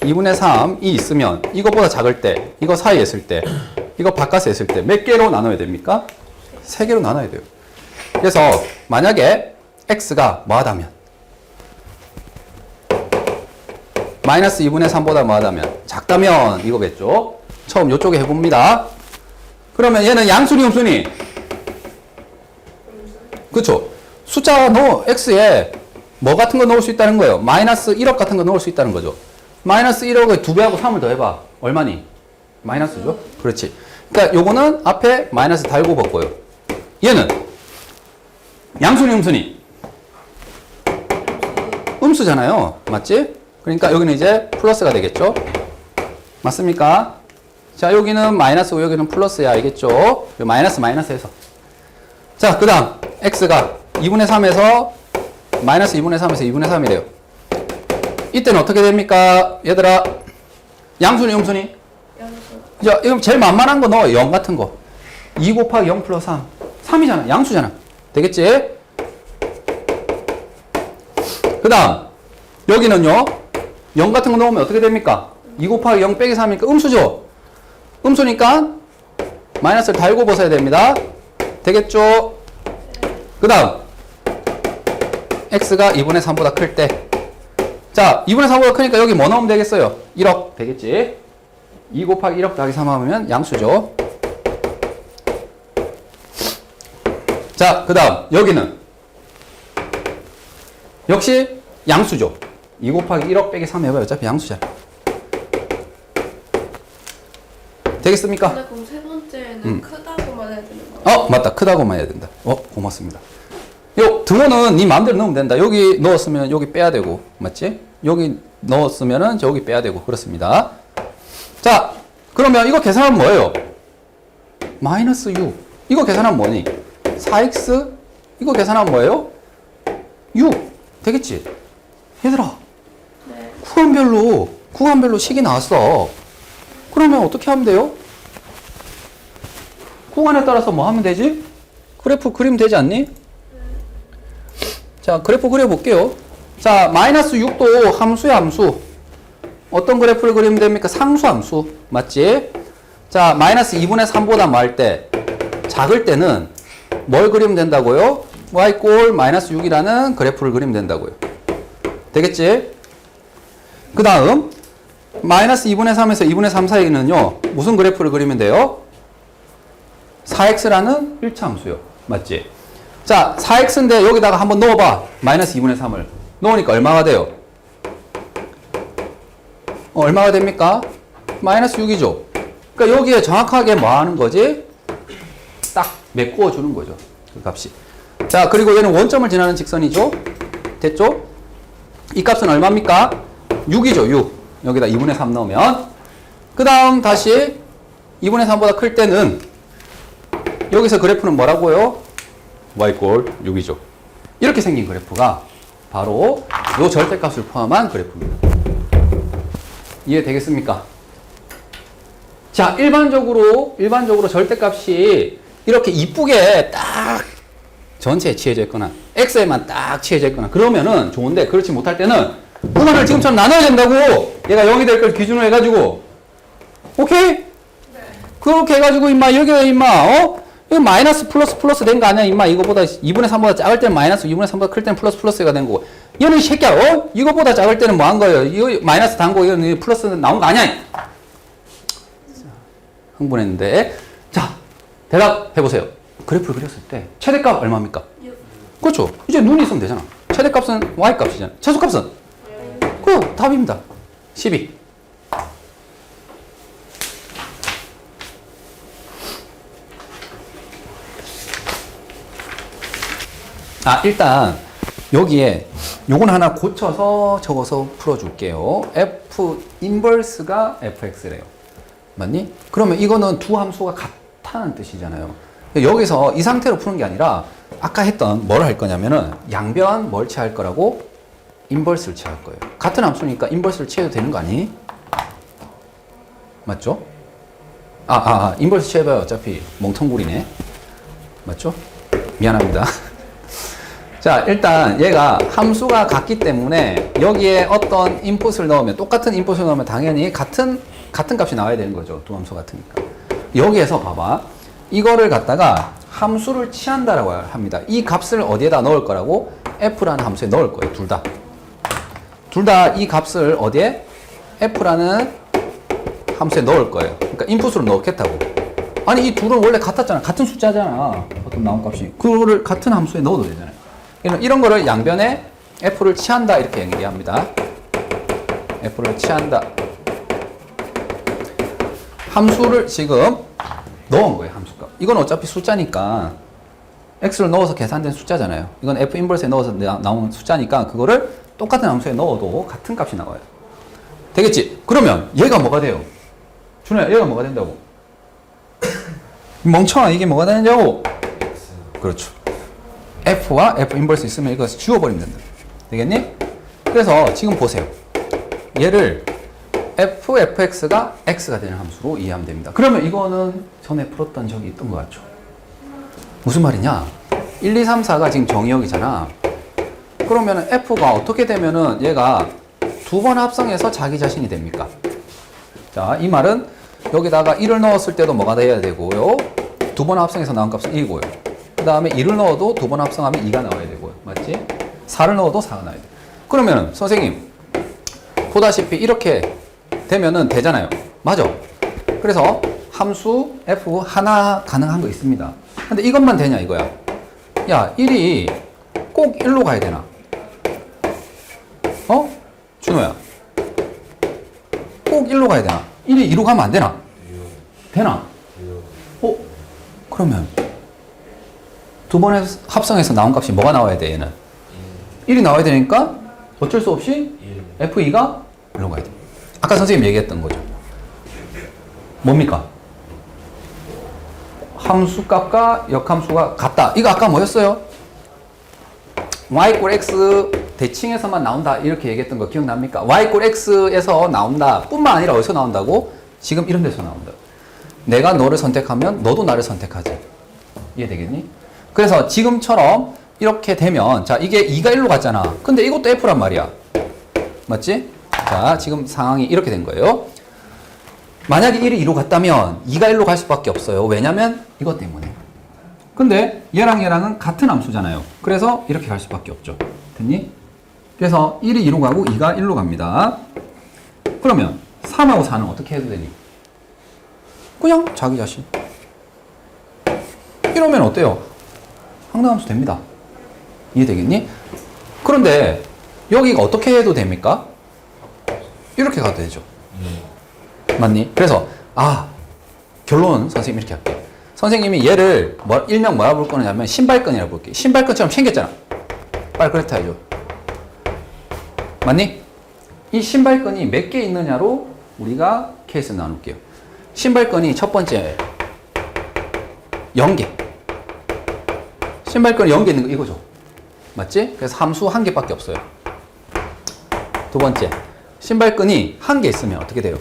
Speaker 1: 2분의 3이 있으면 이거보다 작을 때 이거 사이에 있을 때 이거 바깥에 있을 때 몇 개로 나눠야 됩니까? 3개로 나눠야 돼요. 그래서 만약에 x가 뭐하다면 마이너스 2분의 3보다 뭐하다면 작다면 이거겠죠. 처음 이쪽에 해봅니다. 그러면 얘는 양수니 음수니? 그렇죠. 숫자 x에 뭐 같은 거 넣을 수 있다는 거예요. 마이너스 1억 같은 거 넣을 수 있다는 거죠. 마이너스 1억에 2배하고 3을 더해봐. 얼마니? 마이너스죠? 그렇지. 그러니까 요거는 앞에 마이너스 달고 벗고요. 얘는 양수니 음수니? 음수잖아요. 맞지? 그러니까 여기는 이제 플러스가 되겠죠? 맞습니까? 자, 여기는 마이너스고 여기는 플러스야. 알겠죠? 마이너스 마이너스에서. 자, 그 다음 x가 2분의 3에서 마이너스 2분의 3에서 2분의 3이 돼요. 이때는 어떻게 됩니까? 얘들아, 양수니 음수니?
Speaker 2: 양수.
Speaker 1: 자, 이거 제일 만만한 거 넣어. 0 같은 거. 2 곱하기 0 플러스 3. 3이잖아. 양수잖아. 되겠지? 그 다음 여기는요. 0 같은 거 넣으면 어떻게 됩니까? 2 곱하기 0 빼기 3이니까 음수죠? 음수니까 마이너스를 달고 벗어야 됩니다. 되겠죠? 그 다음 x가 2분의 3보다 클 때. 자, 2분의 3보다 크니까 여기 뭐 넣으면 되겠어요? 1억 되겠지? 2 곱하기 1억 더하기 3 하면 양수죠. 자, 그 다음 여기는 역시 양수죠. 2 곱하기 1억 빼기 3 해봐요. 어차피 양수잖아. 되겠습니까?
Speaker 2: 근데 그럼 세 번째는 크다고만 해야 되는 거예요?
Speaker 1: 맞다. 크다고만 해야 된다. 고맙습니다. 요 등호는 네 마음대로 넣으면 된다. 여기 넣었으면 여기 빼야 되고, 맞지? 여기 넣었으면은 저기 빼야 되고, 그렇습니다. 자, 그러면 이거 계산하면 뭐예요? 마이너스 6. 이거 계산하면 뭐니? 4x? 이거 계산하면 뭐예요? 6. 되겠지? 얘들아,
Speaker 2: 네.
Speaker 1: 구간별로 식이 나왔어. 그러면 어떻게 하면 돼요? 구간에 따라서 뭐 하면 되지? 그래프 그리면 되지 않니? 자, 그래프 그려볼게요. 자, 마이너스 6도 함수야, 함수. 어떤 그래프를 그리면 됩니까? 상수 함수. 맞지? 자, 마이너스 2분의 3보다 뭐 할 때? 작을 때는 뭘 그리면 된다고요? y 마이너스 6이라는 그래프를 그리면 된다고요. 되겠지? 그 다음 마이너스 2분의 3에서 2분의 3 사이는요. 무슨 그래프를 그리면 돼요? 4x라는 1차 함수요. 맞지? 자, 4x인데 여기다가 한번 넣어봐. 마이너스 2분의 3을. 넣으니까 얼마가 돼요? 얼마가 됩니까? 마이너스 6이죠. 그러니까 여기에 정확하게 뭐 하는 거지? 딱 메꾸어 주는 거죠. 그 값이. 자, 그리고 얘는 원점을 지나는 직선이죠. 됐죠? 이 값은 얼마입니까? 6이죠, 6. 여기다 2분의 3 넣으면. 그 다음 다시 2분의 3보다 클 때는 여기서 그래프는 뭐라고요? y 꼴 6이죠. 이렇게 생긴 그래프가 바로 요 절대값을 포함한 그래프입니다. 이해되겠습니까? 자, 일반적으로 절대값이 이렇게 이쁘게 딱 전체에 치해져 있거나 x에만 딱 치해져 있거나 그러면은 좋은데, 그렇지 못할 때는 구간을 지금처럼 나눠야 된다고. 얘가 0이 될 걸 기준으로 해가지고. 오케이? 네. 그렇게 해가지고 임마 여기가 임마 이거 마이너스 플러스 된 거 아니야 임마. 이거보다 2분의 3보다 작을 때는 마이너스, 2분의 3보다 클 때는 플러스가 된 거고. 얘는 이 새끼야 이거보다 작을 때는 뭐 한 거예요? 이거 마이너스 단 거, 이거 플러스 나온 거 아니야? 흥분했는데. 자, 대답해보세요. 그래프를 그렸을 때 최대값 얼마입니까?
Speaker 2: 6.
Speaker 1: 그렇죠. 이제 눈이 있으면 되잖아. 최대값은 y값이잖아. 최소값은? 그 답입니다. 12. 일단 여기에 요건 하나 고쳐서 적어서 풀어줄게요. f 인버스가 fx래요. 맞니? 그러면 이거는 두 함수가 같다는 뜻이잖아요. 여기서 이 상태로 푸는 게 아니라 아까 했던 뭘 할 거냐면은 양변 뭘 취할 거라고? 인버스를 취할 거예요. 같은 함수니까 인버스를 취해도 되는 거 아니? 맞죠? 인버스 취해봐요. 어차피 멍텅구리네. 맞죠? 미안합니다. 자, 일단 얘가 함수가 같기 때문에 여기에 어떤 인풋을 넣으면 똑같은 인풋을 넣으면 당연히 같은 값이 나와야 되는 거죠. 두 함수 같으니까. 여기에서 봐봐. 이거를 갖다가 함수를 취한다라고 합니다. 이 값을 어디에다 넣을 거라고? f라는 함수에 넣을 거예요. 둘 다. 둘 다 이 값을 어디에? f라는 함수에 넣을 거예요. 그러니까 인풋으로 넣겠다고. 아니 이 둘은 원래 같았잖아. 같은 숫자잖아. 어떤 나온 값이. 그거를 같은 함수에 넣어도 되잖아요. 이런 거를 양변에 f를 취한다 이렇게 얘기합니다. f를 취한다. 함수를 지금 넣은 거예요. 함수값. 이건 어차피 숫자니까 x를 넣어서 계산된 숫자잖아요. 이건 f 인버스에 넣어서 나오는 숫자니까 그거를 똑같은 함수에 넣어도 같은 값이 나와요. 되겠지? 그러면 얘가 뭐가 돼요? 준호야, 얘가 뭐가 된다고? 멍청아, 이게 뭐가 되냐고? 그렇죠. f와 f 인버스 있으면 이거 지워버리면 된다. 되겠니? 그래서 지금 보세요. 얘를 fx가 x가 되는 함수로 이해하면 됩니다. 그러면 이거는 전에 풀었던 적이 있던 것 같죠? 무슨 말이냐? 1, 2, 3, 4가 지금 정의역이잖아. 그러면 f가 어떻게 되면은 얘가 두 번 합성해서 자기 자신이 됩니까? 자, 이 말은 여기다가 1을 넣었을 때도 뭐가 돼야 되고요? 두 번 합성해서 나온 값은 1이고요. 그 다음에 2를 넣어도 두 번 합성하면 2가 나와야 되고요. 맞지? 4를 넣어도 4가 나와야 돼. 그러면 선생님 보다시피 이렇게 되면은 되잖아요. 맞아. 그래서 함수 f 하나 가능한 거 있습니다. 근데 이것만 되냐 이거야. 야, 1이 꼭 1로 가야 되나? 준호야. 꼭 1로 가야 되나? 1이 2로 가면 안 되나? 되나? 그러면 두 번에 합성해서 나온 값이 뭐가 나와야 돼, 얘는? 1이 나와야 되니까 어쩔 수 없이 f2가 1로 가야 돼. 아까 선생님 얘기했던 거죠. 뭡니까? 함수값과 역함수가 같다. 이거 아까 뭐였어요? y = x 대칭에서만 나온다 이렇게 얘기했던 거 기억납니까? y = x에서 나온다 뿐만 아니라 어디서 나온다고? 지금 이런 데서 나온다. 내가 너를 선택하면 너도 나를 선택하지. 이해되겠니? 그래서 지금처럼 이렇게 되면 자, 이게 2가 1로 갔잖아. 근데 이것도 f란 말이야. 맞지? 자, 지금 상황이 이렇게 된 거예요. 만약에 1이 2로 갔다면 2가 1로 갈 수밖에 없어요. 왜냐면 이것 때문에. 근데 얘랑 얘랑은 같은 함수잖아요. 그래서 이렇게 갈 수밖에 없죠. 됐니? 그래서 1이 2로 가고 2가 1로 갑니다. 그러면 3하고 4는 어떻게 해도 되니? 그냥 자기 자신. 이러면 어때요? 항등함수 됩니다. 이해되겠니? 그런데 여기가 어떻게 해도 됩니까? 이렇게 가도 되죠. 맞니? 그래서 결론 선생님 이렇게 할게요. 선생님이 얘를 일명 뭐라 부를 거냐면 신발끈이라고 볼게요. 신발끈처럼 생겼잖아. 빨리 그렇다 해줘. 맞니? 이 신발끈이 몇 개 있느냐로 우리가 케이스를 나눌게요. 신발끈이 첫 번째 0개. 신발끈이 0개 있는 거 이거죠. 맞지? 그래서 함수 1개밖에 없어요. 두 번째, 신발끈이 1개 있으면 어떻게 돼요?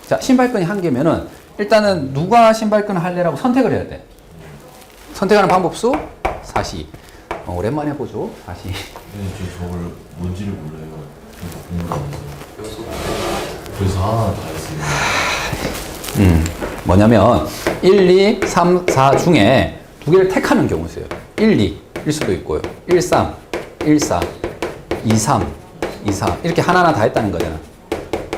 Speaker 1: 자, 신발끈이 1개면은 일단은 누가 신발끈을 할래라고 선택을 해야 돼. 선택하는 방법수 4시. 오랜만에 해보죠. 4시.
Speaker 5: 저 저걸 뭔지를 몰라요. 그래서 하나 다 했어요.
Speaker 1: 뭐냐면 1, 2, 3, 4 중에 두 개를 택하는 경우 있어요. 1, 2일 수도 있고요. 1, 3, 1, 4, 2, 3, 2, 4 이렇게 하나하나 다 했다는 거잖아.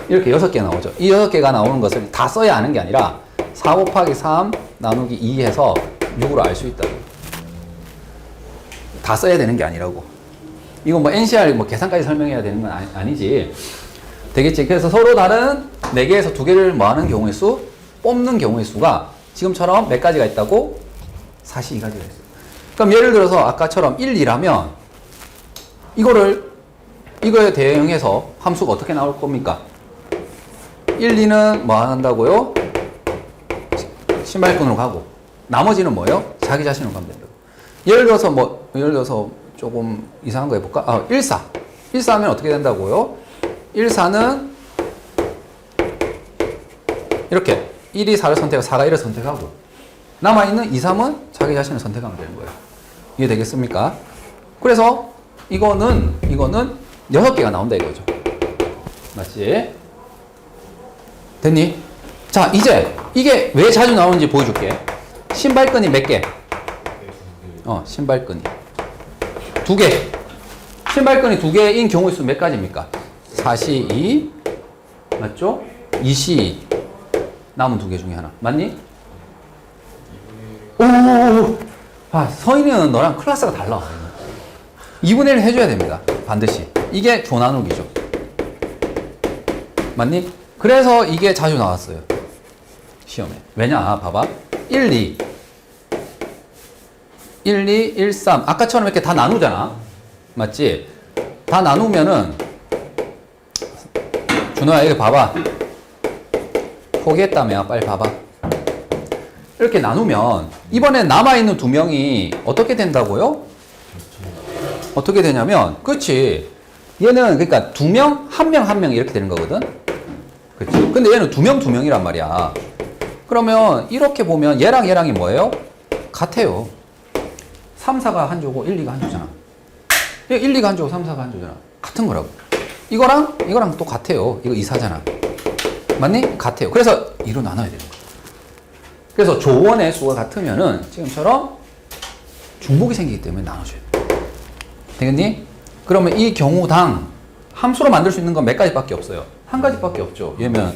Speaker 1: 이렇게 6개 나오죠. 이 6개가 나오는 것을 다 써야 하는 게 아니라 4 곱하기 3 나누기 2 해서 6으로 알 수 있다고. 다 써야 되는 게 아니라고. 이거 뭐 NCR 뭐 계산까지 설명해야 되는 건 아니지. 되겠지. 그래서 서로 다른 4개에서 2개를 뭐 하는 경우의 수? 뽑는 경우의 수가 지금처럼 몇 가지가 있다고? 42가지가 있어요. 그럼 예를 들어서 아까처럼 1, 2라면 이거에 대응해서 함수가 어떻게 나올 겁니까? 1, 2는 뭐 한다고요? 신발끈으로 가고 나머지는 뭐예요? 자기 자신으로 가면 된다고. 예를 들어서 조금 이상한 거 해볼까? 1, 4. 1, 4면 어떻게 된다고요? 1, 4는 이렇게 1이 4를 선택하고 4가 1을 선택하고 남아있는 2, 3은 자기 자신을 선택하면 되는 거예요. 이해되겠습니까? 그래서 이거는 6개가 나온다 이거죠. 맞지? 됐니? 자, 이제 이게 왜 자주 나오는지 보여줄게. 신발끈이 몇 개? 신발끈이 2개. 신발끈이 2개인 경우의 수 몇 가지입니까? 42 맞죠? 22 남은 2개 중에 하나 맞니? 오, 서인이는 너랑 클래스가 달라. 2분의 1 해줘야 됩니다. 반드시. 이게 조나누기죠. 맞니? 그래서 이게 자주 나왔어요. 시험에. 왜냐? 봐봐. 1, 2 1, 2, 1, 3 아까처럼 이렇게 다 나누잖아. 맞지? 다 나누면은 준호야 여기 봐봐. 포기했다며. 빨리 봐봐. 이렇게 나누면 이번에 남아있는 2명이 어떻게 된다고요? 어떻게 되냐면 그치 얘는 그러니까 2명, 1명, 1명 이렇게 되는 거거든. 그치? 근데 얘는 2명, 2명이란 말이야. 그러면 이렇게 보면 얘랑 얘랑이 뭐예요? 같아요. 3, 4가 한 조고 1, 2가 한 조잖아. 1, 2가 한 조고 3, 4가 한 조잖아. 같은 거라고. 이거랑 또 같아요. 이거 2, 4잖아. 맞니? 같아요. 그래서 2로 나눠야 되는 거야. 그래서 조원의 수가 같으면은 지금처럼 중복이 생기기 때문에 나눠줘야 돼. 되겠니? 그러면 이 경우당 함수로 만들 수 있는 건 몇 가지밖에 없어요. 한 가지밖에 없죠. 얘면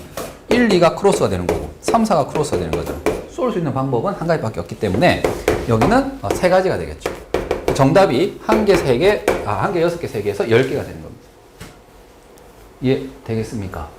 Speaker 1: 1, 2가 크로스가 되는 거고 3, 4가 크로스가 되는 거잖아. 쏠 수 있는 방법은 한 가지밖에 없기 때문에 여기는 3가지가 되겠죠. 정답이 1개, 3개, 1개, 6개, 3개에서 10개가 되는 겁니다. 이해 되겠습니까?